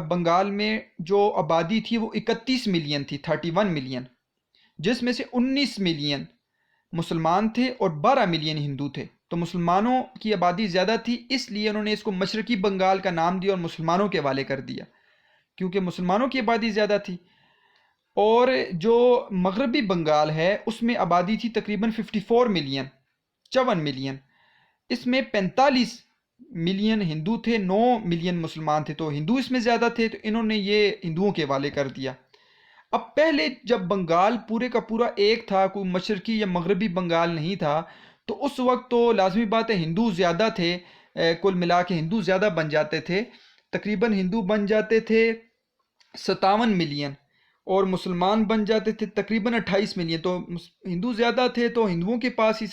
بنگال میں جو آبادی تھی وہ 31 ملین تھی، 31 ملین، جس میں سے 19 ملین مسلمان تھے اور 12 ملین ہندو تھے۔ تو مسلمانوں کی آبادی زیادہ تھی، اس لیے انہوں نے اس کو مشرقی بنگال کا نام دیا اور مسلمانوں کے حوالے کر دیا، کیونکہ مسلمانوں کی آبادی زیادہ تھی۔ اور جو مغربی بنگال ہے اس میں آبادی تھی تقریباً 54 ملین، 54 ملین، اس میں 45 ملین ہندو تھے، 9 ملین مسلمان تھے، تو ہندو اس میں زیادہ تھے، تو انہوں نے یہ ہندوؤں کے حوالے کر دیا۔ اب پہلے جب بنگال پورے کا پورا ایک تھا، کوئی مشرقی یا مغربی بنگال نہیں تھا، تو اس وقت تو لازمی بات ہے ہندو زیادہ تھے، کل ملا کے ہندو زیادہ بن جاتے تھے، تقریباً ہندو بن جاتے تھے 57 ملین، اور مسلمان بن جاتے تھے تقریباً 28 ملین۔ تو ہندو زیادہ تھے، تو ہندوؤں کے پاس ہی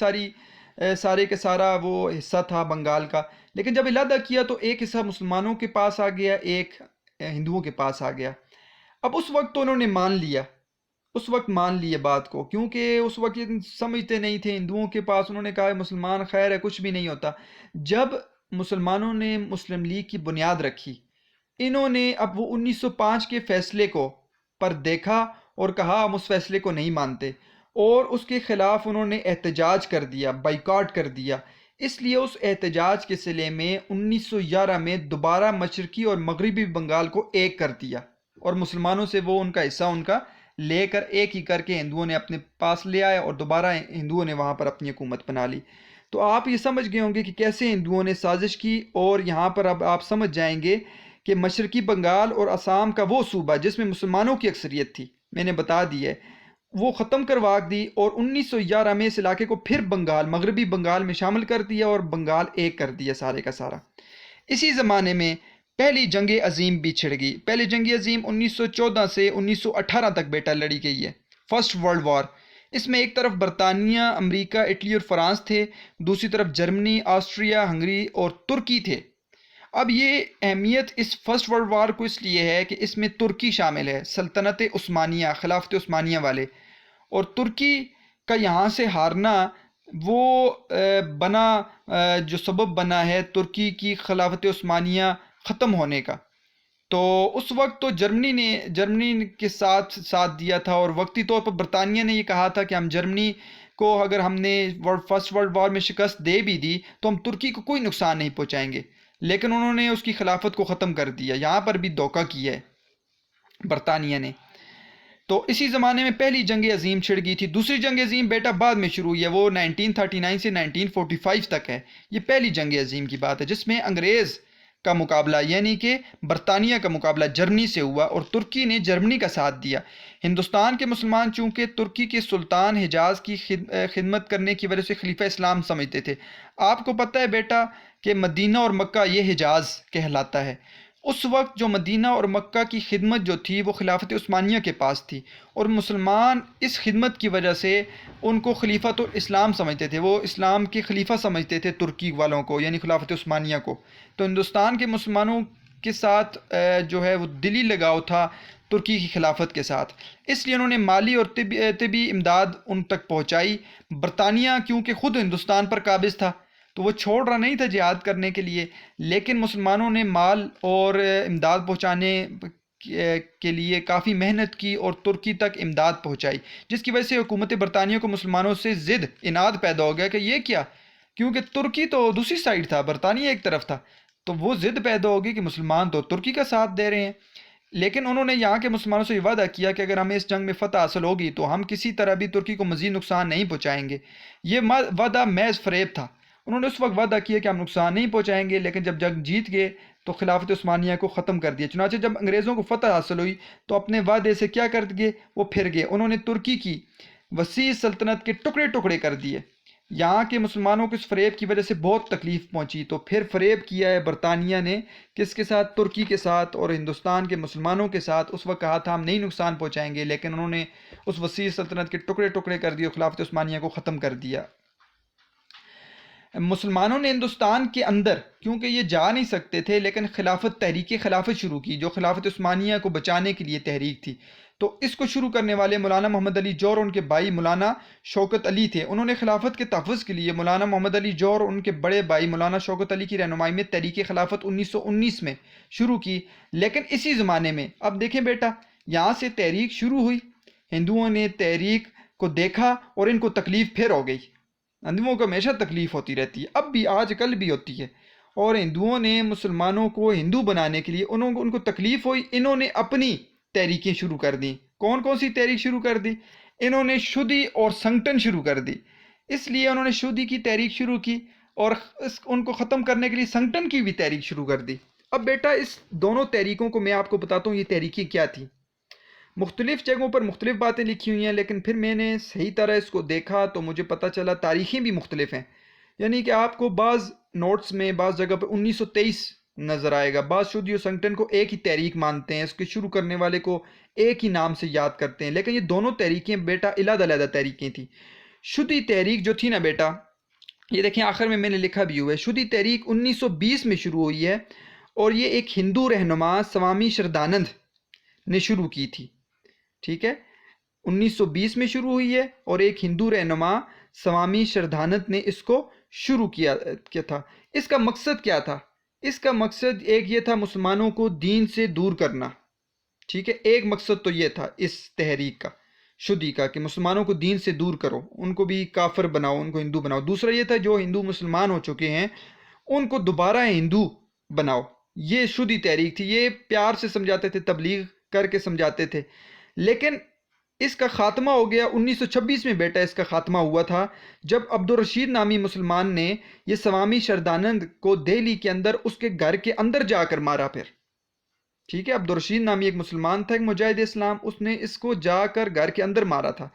سارے کا سارا وہ حصہ تھا بنگال کا۔ لیکن جب علیحدہ کیا تو ایک حصہ مسلمانوں کے پاس آ گیا، ایک ہندوؤں کے پاس آ گیا۔ اب اس وقت تو انہوں نے مان لیا، اس وقت مان لیے بات کو، کیونکہ اس وقت سمجھتے نہیں تھے ہندوؤں کے پاس، انہوں نے کہا مسلمان خیر ہے، کچھ بھی نہیں ہوتا۔ جب مسلمانوں نے مسلم لیگ کی بنیاد رکھی، انہوں نے اب وہ 1905 کے فیصلے کو پر دیکھا اور کہا ہم اس فیصلے کو نہیں مانتے، اور اس کے خلاف انہوں نے احتجاج کر دیا، بائیکاٹ کر دیا۔ اس لیے اس احتجاج کے صلے میں 1911 میں دوبارہ مشرقی اور مغربی بنگال کو ایک کر دیا، اور مسلمانوں سے وہ ان کا حصہ ان کا لے کر ایک ہی کر کے ہندوؤں نے اپنے پاس لے آئے، اور دوبارہ ہندوؤں نے وہاں پر اپنی حکومت بنا لی۔ تو آپ یہ سمجھ گئے ہوں گے کہ کیسے ہندوؤں نے سازش کی، اور یہاں پر اب آپ سمجھ جائیں گے کہ مشرقی بنگال اور آسام کا وہ صوبہ جس میں مسلمانوں کی اکثریت تھی، میں نے بتا دی ہے، وہ ختم کروا دی، اور 1911 میں اس علاقے کو پھر بنگال، مغربی بنگال میں شامل کر دیا، اور بنگال ایک کر دیا سارے کا سارا۔ اسی زمانے میں پہلی جنگ عظیم بھی چھڑ گئی۔ پہلی جنگ عظیم 1914 سے 1918 تک بیٹا لڑی گئی ہے، فرسٹ ورلڈ وار۔ اس میں ایک طرف برطانیہ، امریکہ، اٹلی اور فرانس تھے، دوسری طرف جرمنی، آسٹریا، ہنگری اور ترکی تھے۔ اب یہ اہمیت اس فرسٹ ورلڈ وار کو اس لیے ہے کہ اس میں ترکی شامل ہے، سلطنت عثمانیہ، خلافت عثمانیہ والے، اور ترکی کا یہاں سے ہارنا وہ جو سبب بنا ہے ترکی کی خلافت عثمانیہ ختم ہونے کا۔ تو اس وقت تو جرمنی کے ساتھ دیا تھا، اور وقتی طور پر برطانیہ نے یہ کہا تھا کہ ہم جرمنی کو اگر ہم نے فرسٹ ورلڈ وار میں شکست دے بھی دی تو ہم ترکی کو کوئی نقصان نہیں پہنچائیں گے، لیکن انہوں نے اس کی خلافت کو ختم کر دیا۔ یہاں پر بھی دھوکہ کیا ہے برطانیہ نے۔ تو اسی زمانے میں پہلی جنگ عظیم چھڑ گئی تھی۔ دوسری جنگ عظیم بیٹا بعد میں شروع ہوئی ہے، وہ 1939 سے 1945 تک ہے۔ یہ پہلی جنگ عظیم کی بات ہے، جس میں انگریز کا مقابلہ یعنی کہ برطانیہ کا مقابلہ جرمنی سے ہوا، اور ترکی نے جرمنی کا ساتھ دیا۔ ہندوستان کے مسلمان چونکہ ترکی کے سلطان حجاز کی خدمت کرنے کی وجہ سے خلیفہ اسلام سمجھتے تھے۔ آپ کو پتہ ہے بیٹا کہ مدینہ اور مکہ یہ حجاز کہلاتا ہے۔ اس وقت جو مدینہ اور مکہ کی خدمت جو تھی وہ خلافت عثمانیہ کے پاس تھی، اور مسلمان اس خدمت کی وجہ سے ان کو خلیفۃ الاسلام سمجھتے تھے، وہ اسلام کے خلیفہ سمجھتے تھے ترکی والوں کو، یعنی خلافت عثمانیہ کو۔ تو ہندوستان کے مسلمانوں کے ساتھ جو ہے وہ دلی لگاؤ تھا، ترکی کی خلافت کے ساتھ، اس لیے انہوں نے مالی اور طبی امداد ان تک پہنچائی۔ برطانیہ کیونکہ خود ہندوستان پر قابض تھا تو وہ چھوڑ رہا نہیں تھا جہاد کرنے کے لیے، لیکن مسلمانوں نے مال اور امداد پہنچانے کے لیے کافی محنت کی اور ترکی تک امداد پہنچائی، جس کی وجہ سے حکومت برطانیہ کو مسلمانوں سے ضد اناد پیدا ہو گیا کہ یہ کیا، کیونکہ ترکی تو دوسری سائڈ تھا، برطانیہ ایک طرف تھا، تو وہ ضد پیدا ہوگی کہ مسلمان تو ترکی کا ساتھ دے رہے ہیں۔ لیکن انہوں نے یہاں کے مسلمانوں سے یہ وعدہ کیا کہ اگر ہمیں اس جنگ میں فتح حاصل ہوگی تو ہم کسی طرح بھی ترکی کو مزید نقصان نہیں پہنچائیں گے۔ یہ وعدہ محض فریب تھا، انہوں نے اس وقت وعدہ کیا کہ ہم نقصان نہیں پہنچائیں گے، لیکن جب جنگ جیت گئے تو خلافت عثمانیہ کو ختم کر دیا۔ چنانچہ جب انگریزوں کو فتح حاصل ہوئی تو اپنے وعدے سے کیا کر گئے، وہ پھر گئے، انہوں نے ترکی کی وسیع سلطنت کے ٹکڑے ٹکڑے کر دیے۔ یہاں کے مسلمانوں کو اس فریب کی وجہ سے بہت تکلیف پہنچی، تو پھر فریب کیا ہے برطانیہ نے کس کے ساتھ، ترکی کے ساتھ، اور ہندوستان کے مسلمانوں کے ساتھ۔ اس وقت کہا تھا ہم نہیں نقصان پہنچائیں گے، لیکن انہوں نے اس وسیع سلطنت کے ٹکڑے ٹکڑے کر دیے اور خلافت عثمانیہ کو ختم کر دیا۔ مسلمانوں نے ہندوستان کے اندر کیونکہ یہ جا نہیں سکتے تھے، لیکن تحریک خلافت شروع کی، جو خلافت عثمانیہ کو بچانے کے لیے تحریک تھی۔ تو اس کو شروع کرنے والے مولانا محمد علی جوہر اور ان کے بھائی مولانا شوکت علی تھے۔ انہوں نے خلافت کے تحفظ کے لیے مولانا محمد علی جوہر اور ان کے بڑے بھائی مولانا شوکت علی کی رہنمائی میں تحریک خلافت 1919 میں شروع کی۔ لیکن اسی زمانے میں اب دیکھیں بیٹا، یہاں سے تحریک شروع ہوئی، ہندوؤں نے تحریک کو دیکھا اور ان کو تکلیف پھر ہو گئی۔ ہندوؤں کو ہمیشہ تکلیف ہوتی رہتی ہے، اب بھی، آج کل بھی ہوتی ہے، اور ہندوؤں نے مسلمانوں کو ہندو بنانے کے لیے ان کو تکلیف ہوئی، انہوں نے اپنی تحریکیں شروع کر دیں۔ کون کون سی تحریک شروع کر دی؟ انہوں نے شودی اور سنگٹن شروع کر دی۔ اس لیے انہوں نے شودی کی تحریک شروع کی اور ان کو ختم کرنے کے لیے سنگٹن کی بھی تحریک شروع کر دی۔ اب بیٹا اس دونوں تحریکوں کو میں آپ کو بتاتا ہوں یہ تحریکیں کیا تھیں۔ مختلف جگہوں پر مختلف باتیں لکھی ہوئی ہیں، لیکن پھر میں نے صحیح طرح اس کو دیکھا تو مجھے پتہ چلا تاریخیں بھی مختلف ہیں، یعنی کہ آپ کو بعض نوٹس میں بعض جگہ پہ 1923 نظر آئے گا، بعض شودی اور سنگٹن کو ایک ہی تحریک مانتے ہیں، اس کے شروع کرنے والے کو ایک ہی نام سے یاد کرتے ہیں، لیکن یہ دونوں تحریکیں بیٹا علیحدہ علیحدہ تحریکیں تھیں۔ شودی تحریک جو تھی نا بیٹا، یہ دیکھیں آخر میں نے لکھا بھی ہوا ہے، شودی تحریک 1920 میں شروع ہوئی ہے اور یہ ایک ہندو رہنما سوامی شردانند نے شروع کی تھی، ٹھیک ہے، 1920 میں شروع ہوئی ہے اور ایک ہندو رہنما سوامی شردھانند نے اس کو شروع کیا تھا۔ اس کا مقصد کیا تھا؟ اس کا مقصد ایک یہ تھا مسلمانوں کو دین سے دور کرنا، ٹھیک ہے، ایک مقصد تو یہ تھا اس تحریک کا، شودی کا، کہ مسلمانوں کو دین سے دور کرو، ان کو بھی کافر بناؤ، ان کو ہندو بناؤ۔ دوسرا یہ تھا جو ہندو مسلمان ہو چکے ہیں ان کو دوبارہ ہندو بناؤ، یہ شودی تحریک تھی، یہ پیار سے سمجھاتے تھے، تبلیغ کر کے سمجھاتے تھے۔ لیکن اس کا خاتمہ ہو گیا 1926 میں بیٹا، اس کا خاتمہ ہوا تھا جب عبدالرشید نامی مسلمان نے یہ سوامی شردانند کو دہلی کے اندر اس کے گھر کے اندر جا کر مارا پھر، ٹھیک ہے، عبدالرشید نامی ایک مسلمان تھا، ایک مجاہد اسلام، اس نے اس کو جا کر گھر کے اندر مارا تھا۔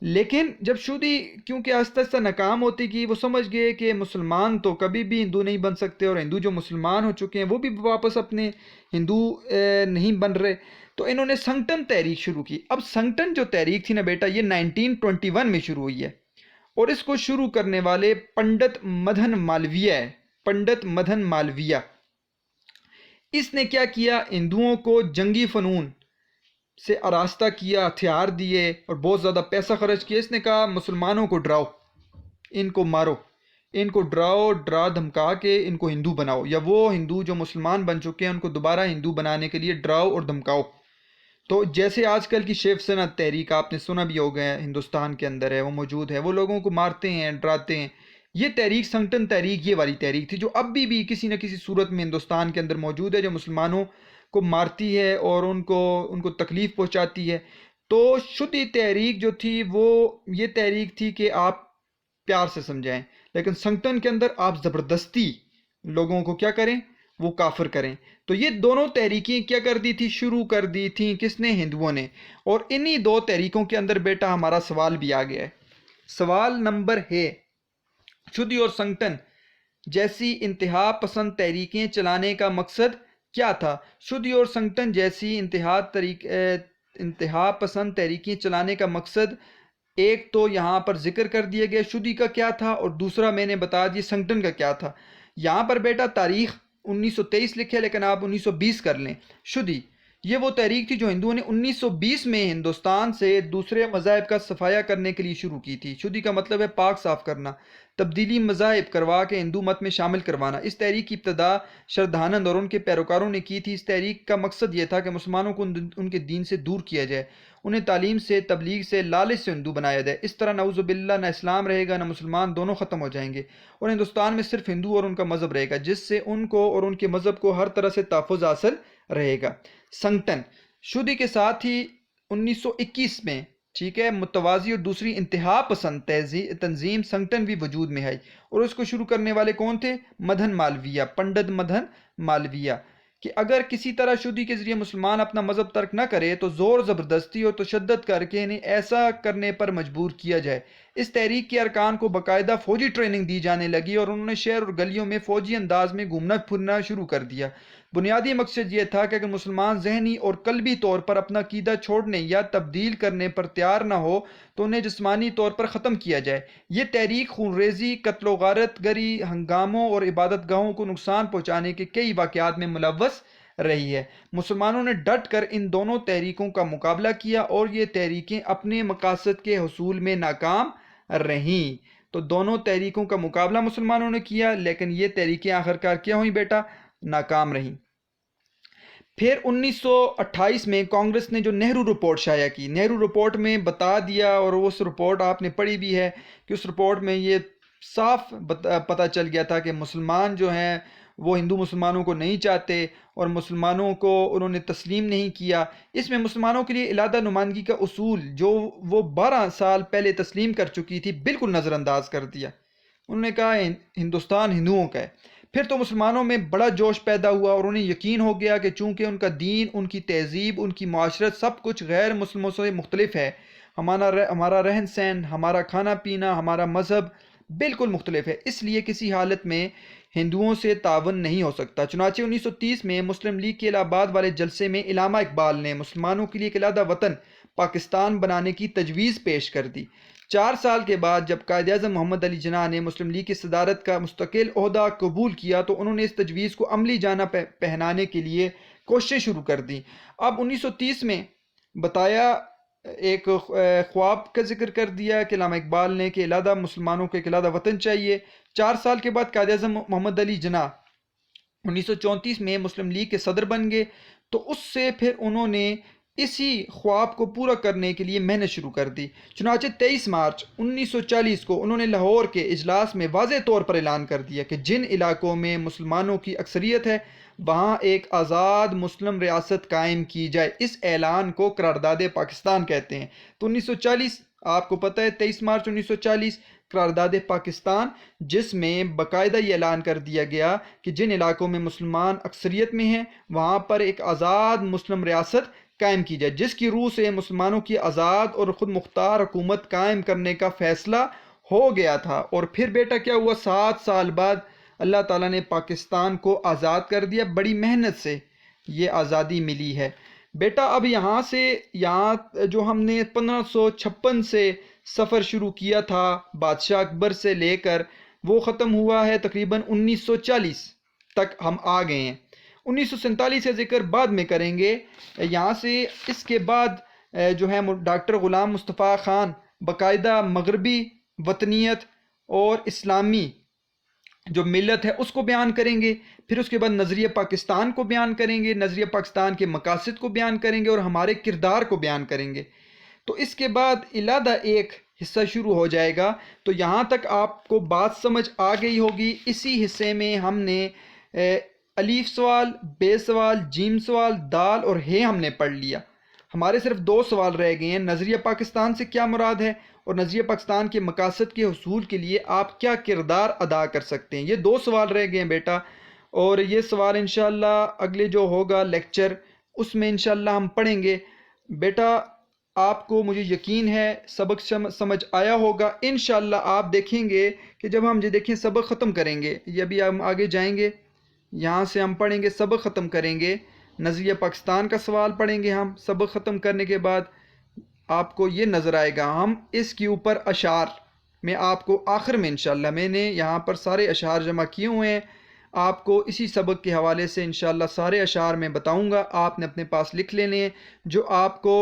لیکن جب شودی کیونکہ آہستہ آہستہ ناکام ہوتی گئی، وہ سمجھ گئے کہ مسلمان تو کبھی بھی ہندو نہیں بن سکتے، اور ہندو جو مسلمان ہو چکے ہیں وہ بھی واپس اپنے ہندو نہیں بن رہے، تو انہوں نے سنگٹن تحریک شروع کی۔ اب سنگٹن جو تحریک تھی نا بیٹا، یہ 1921 میں شروع ہوئی ہے اور اس کو شروع کرنے والے پنڈت مدن مالویہ ہے، پنڈت مدن مالویہ۔ اس نے کیا کیا؟ ہندوؤں کو جنگی فنون سے آراستہ کیا، ہتھیار دیے اور بہت زیادہ پیسہ خرچ کیا۔ اس نے کہا مسلمانوں کو ڈراؤ، ان کو مارو، ان کو ڈراؤ، ڈرا دھمکا کے ان کو ہندو بناؤ، یا وہ ہندو جو مسلمان بن چکے ہیں ان کو دوبارہ ہندو بنانے کے لیے ڈراؤ اور دھمکاؤ۔ تو جیسے آج کل کی شیو سینا تحریک آپ نے سنا بھی ہوگا، ہندوستان کے اندر ہے، وہ موجود ہے، وہ لوگوں کو مارتے ہیں، ڈراتے ہیں۔ یہ تحریک سنگٹن تحریک یہ والی تحریک تھی جو اب بھی کسی نہ کسی صورت میں ہندوستان کے اندر موجود ہے، جو مسلمانوں کو مارتی ہے اور ان کو تکلیف پہنچاتی ہے۔ تو شودی تحریک جو تھی وہ یہ تحریک تھی کہ آپ پیار سے سمجھائیں، لیکن سنگٹن کے اندر آپ زبردستی لوگوں کو کیا کریں؟ وہ کافر کریں۔ تو یہ دونوں تحریکیں کیا کر دی تھی؟ شروع کر دی تھیں کس نے؟ ہندوؤں نے۔ اور انہی دو تحریکوں کے اندر بیٹا ہمارا سوال بھی آ گیا ہے۔ سوال نمبر ہے، شودی اور سنگٹن جیسی انتہا پسند تحریکیں چلانے کا مقصد کیا تھا؟ شودی اور سنگٹن جیسی انتہا پسند تحریکیں چلانے کا مقصد ایک تو یہاں پر ذکر کر دیا گیا شودی کا کیا تھا، اور دوسرا میں نے بتا دیا سنگٹن کا کیا تھا۔ یہاں پر بیٹا تاریخ 1923 لکھے، لیکن آپ 1920 کر لیں۔ یہ وہ تحریک تھی جو ہندوؤں نے 1920 میں ہندوستان سے دوسرے مذاہب کا صفایا کرنے کے لیے شروع کی تھی۔ شدی کا مطلب ہے پاک صاف کرنا، تبدیلی مذاہب کروا کے ہندو مت میں شامل کروانا۔ اس تحریک کی ابتدا شردھانند اور ان کے پیروکاروں نے کی تھی۔ اس تحریک کا مقصد یہ تھا کہ مسلمانوں کو ان کے دین سے دور کیا جائے، انہیں تعلیم سے، تبلیغ سے، لالچ سے ہندو بنایا جائے۔ اس طرح نعوذ باللہ نہ اسلام رہے گا نہ مسلمان، دونوں ختم ہو جائیں گے، اور ہندوستان میں صرف ہندو اور ان کا مذہب رہے گا، جس سے ان کو اور ان کے مذہب کو ہر طرح سے تحفظ حاصل رہے گا۔ سنگٹن شدی کے ساتھ ہی 1921 میں، ٹھیک ہے، متوازی اور دوسری انتہا پسند تنظیم سنگٹن بھی وجود میں آئی، اور اس کو شروع کرنے والے کون تھے؟ مدن مالویہ، پنڈت مدن مالویہ، کہ اگر کسی طرح شدی کے ذریعے مسلمان اپنا مذہب ترک نہ کرے تو زور زبردستی اور تشدد کر کے انہیں ایسا کرنے پر مجبور کیا جائے۔ اس تحریک کے ارکان کو باقاعدہ فوجی ٹریننگ دی جانے لگی اور انہوں نے شہر اور گلیوں میں فوجی انداز میں گھومنا پھرنا شروع کر دیا۔ بنیادی مقصد یہ تھا کہ اگر مسلمان ذہنی اور قلبی طور پر اپنا عقیدہ چھوڑنے یا تبدیل کرنے پر تیار نہ ہو تو انہیں جسمانی طور پر ختم کیا جائے۔ یہ تحریک خونریزی، قتل و غارت گری، ہنگاموں اور عبادت گاہوں کو نقصان پہنچانے کے کئی واقعات میں ملوث رہی ہے۔ مسلمانوں نے ڈٹ کر ان دونوں تحریکوں کا مقابلہ کیا اور یہ تحریکیں اپنے مقاصد کے حصول میں ناکام رہیں۔ تو دونوں تحریکوں کا مقابلہ مسلمانوں نے کیا، لیکن یہ تحریکیں آخرکار کیا ہوئیں بیٹا؟ ناکام رہیں۔ پھر 1928 میں کانگریس نے جو نہرو رپورٹ شائع کی، نہرو رپورٹ میں بتا دیا، اور اس رپورٹ آپ نے پڑھی بھی ہے، کہ اس رپورٹ میں یہ صاف پتہ چل گیا تھا کہ مسلمان جو ہیں وہ ہندو مسلمانوں کو نہیں چاہتے، اور مسلمانوں کو انہوں نے تسلیم نہیں کیا۔ اس میں مسلمانوں کے لیے علادہ نمائندگی کا اصول جو وہ 12 سال پہلے تسلیم کر چکی تھی بالکل نظر انداز کر دیا۔ انہوں نے کہا ہندوستان ہندوؤں کا ہے۔ پھر تو مسلمانوں میں بڑا جوش پیدا ہوا اور انہیں یقین ہو گیا کہ چونکہ ان کا دین، ان کی تہذیب، ان کی معاشرت سب کچھ غیر مسلموں سے مختلف ہے، ہمارا رہن سہن، ہمارا کھانا پینا، ہمارا مذہب بالکل مختلف ہے، اس لیے کسی حالت میں ہندوؤں سے تعاون نہیں ہو سکتا۔ چنانچہ 1930 میں مسلم لیگ کے الہ آباد والے جلسے میں علامہ اقبال نے مسلمانوں کے لیے ایک علیحدہ وطن پاکستان بنانے کی تجویز پیش کر دی۔ 4 سال کے بعد جب قائد اعظم محمد علی جناح نے مسلم لیگ کی صدارت کا مستقل عہدہ قبول کیا تو انہوں نے اس تجویز کو عملی جانب پہنانے کے لیے کوششیں شروع کر دیں۔ اب 1930 میں بتایا، ایک خواب کا ذکر کر دیا کہ علامہ اقبال نے کہ علیحدہ مسلمانوں کو ایک علیحدہ وطن چاہیے۔ 4 سال کے بعد قائد اعظم محمد علی جناح 1934 میں مسلم لیگ کے صدر بن گئے، تو اس سے پھر انہوں نے اسی خواب کو پورا کرنے کے لیے محنت شروع کر دی۔ چنانچہ 23 مارچ 1940 کو انہوں نے لاہور کے اجلاس میں واضح طور پر اعلان کر دیا کہ جن علاقوں میں مسلمانوں کی اکثریت ہے وہاں ایک آزاد مسلم ریاست قائم کی جائے۔ اس اعلان کو قرارداد پاکستان کہتے ہیں۔ تو 1940 آپ کو پتہ ہے 23 مارچ 1940 قرارداد پاکستان، جس میں باقاعدہ یہ اعلان کر دیا گیا کہ جن علاقوں میں مسلمان اکثریت میں ہیں وہاں پر ایک آزاد مسلم ریاست قائم کی جائے، جس کی روح سے مسلمانوں کی آزاد اور خود مختار حکومت قائم کرنے کا فیصلہ ہو گیا تھا۔ اور پھر بیٹا کیا ہوا؟ 7 سال بعد اللہ تعالیٰ نے پاکستان کو آزاد کر دیا، بڑی محنت سے یہ آزادی ملی ہے بیٹا۔ اب یہاں جو ہم نے 1556 سے سفر شروع کیا تھا بادشاہ اکبر سے لے کر، وہ ختم ہوا ہے تقریباً 1940 تک ہم آ گئے ہیں۔ 1947 کا ذکر بعد میں کریں گے یہاں سے۔ اس کے بعد جو ہے ڈاکٹر غلام مصطفیٰ خان باقاعدہ مغربی وطنیت اور اسلامی جو ملت ہے اس کو بیان کریں گے۔ پھر اس کے بعد نظریہ پاکستان کو بیان کریں گے، نظریہ پاکستان کے مقاصد کو بیان کریں گے اور ہمارے کردار کو بیان کریں گے۔ تو اس کے بعد علیحدہ ایک حصہ شروع ہو جائے گا۔ تو یہاں تک آپ کو بات سمجھ آ گئی ہوگی۔ اسی حصے میں ہم نے الف سوال، بے سوال، جیم سوال، دال اور ہے ہم نے پڑھ لیا۔ ہمارے صرف 2 سوال رہ گئے ہیں، نظریہ پاکستان سے کیا مراد ہے اور نظریہ پاکستان کے مقاصد کے حصول کے لیے آپ کیا کردار ادا کر سکتے ہیں۔ یہ 2 سوال رہ گئے ہیں بیٹا، اور یہ سوال انشاءاللہ اگلے جو ہوگا لیکچر اس میں انشاءاللہ ہم پڑھیں گے بیٹا۔ آپ کو مجھے یقین ہے سبق سمجھ آیا ہوگا۔ انشاءاللہ آپ دیکھیں گے کہ جب ہم دیکھیں سبق ختم کریں گے، یہ ابھی ہم آگے جائیں گے، یہاں سے ہم پڑھیں گے، سبق ختم کریں گے، نظریہ پاکستان کا سوال پڑھیں گے ہم۔ سبق ختم کرنے کے بعد آپ کو یہ نظر آئے گا، ہم اس کے اوپر اشعار میں آپ کو آخر میں انشاءاللہ، میں نے یہاں پر سارے اشعار جمع کیے ہوئے ہیں، آپ کو اسی سبق کے حوالے سے انشاءاللہ سارے اشعار میں بتاؤں گا، آپ نے اپنے پاس لکھ لینے ہیں، جو آپ کو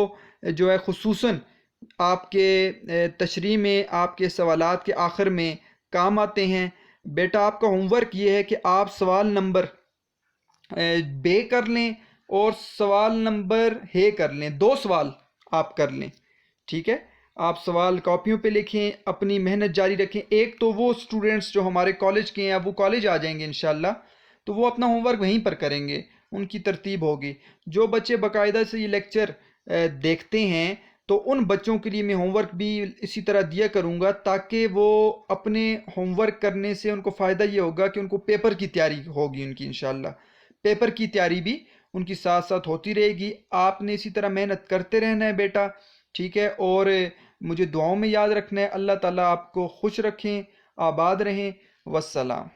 جو ہے خصوصاً آپ کے تشریح میں، آپ کے سوالات کے آخر میں کام آتے ہیں۔ بیٹا آپ کا ہوم ورک یہ ہے کہ آپ سوال نمبر بے کر لیں اور سوال نمبر ہے کر لیں، 2 سوال آپ کر لیں، ٹھیک ہے؟ آپ سوال کاپیوں پہ لکھیں، اپنی محنت جاری رکھیں۔ ایک تو وہ اسٹوڈنٹس جو ہمارے کالج کے ہیں، اب وہ کالج آ جائیں گے انشاءاللہ، تو وہ اپنا ہوم ورک وہیں پر کریں گے، ان کی ترتیب ہوگی۔ جو بچے باقاعدہ سے یہ لیکچر دیکھتے ہیں تو ان بچوں کے لیے میں ہوم ورک بھی اسی طرح دیا کروں گا، تاکہ وہ اپنے ہوم ورک کرنے سے ان کو فائدہ یہ ہوگا کہ ان کو پیپر کی تیاری ہوگی ان کی انشاءاللہ، پیپر کی تیاری بھی ان کی ساتھ ساتھ ہوتی رہے گی۔ آپ نے اسی طرح محنت کرتے رہنا ہے بیٹا، ٹھیک ہے؟ اور مجھے دعاؤں میں یاد رکھنا ہے۔ اللہ تعالیٰ آپ کو خوش رکھیں، آباد رہیں، والسلام۔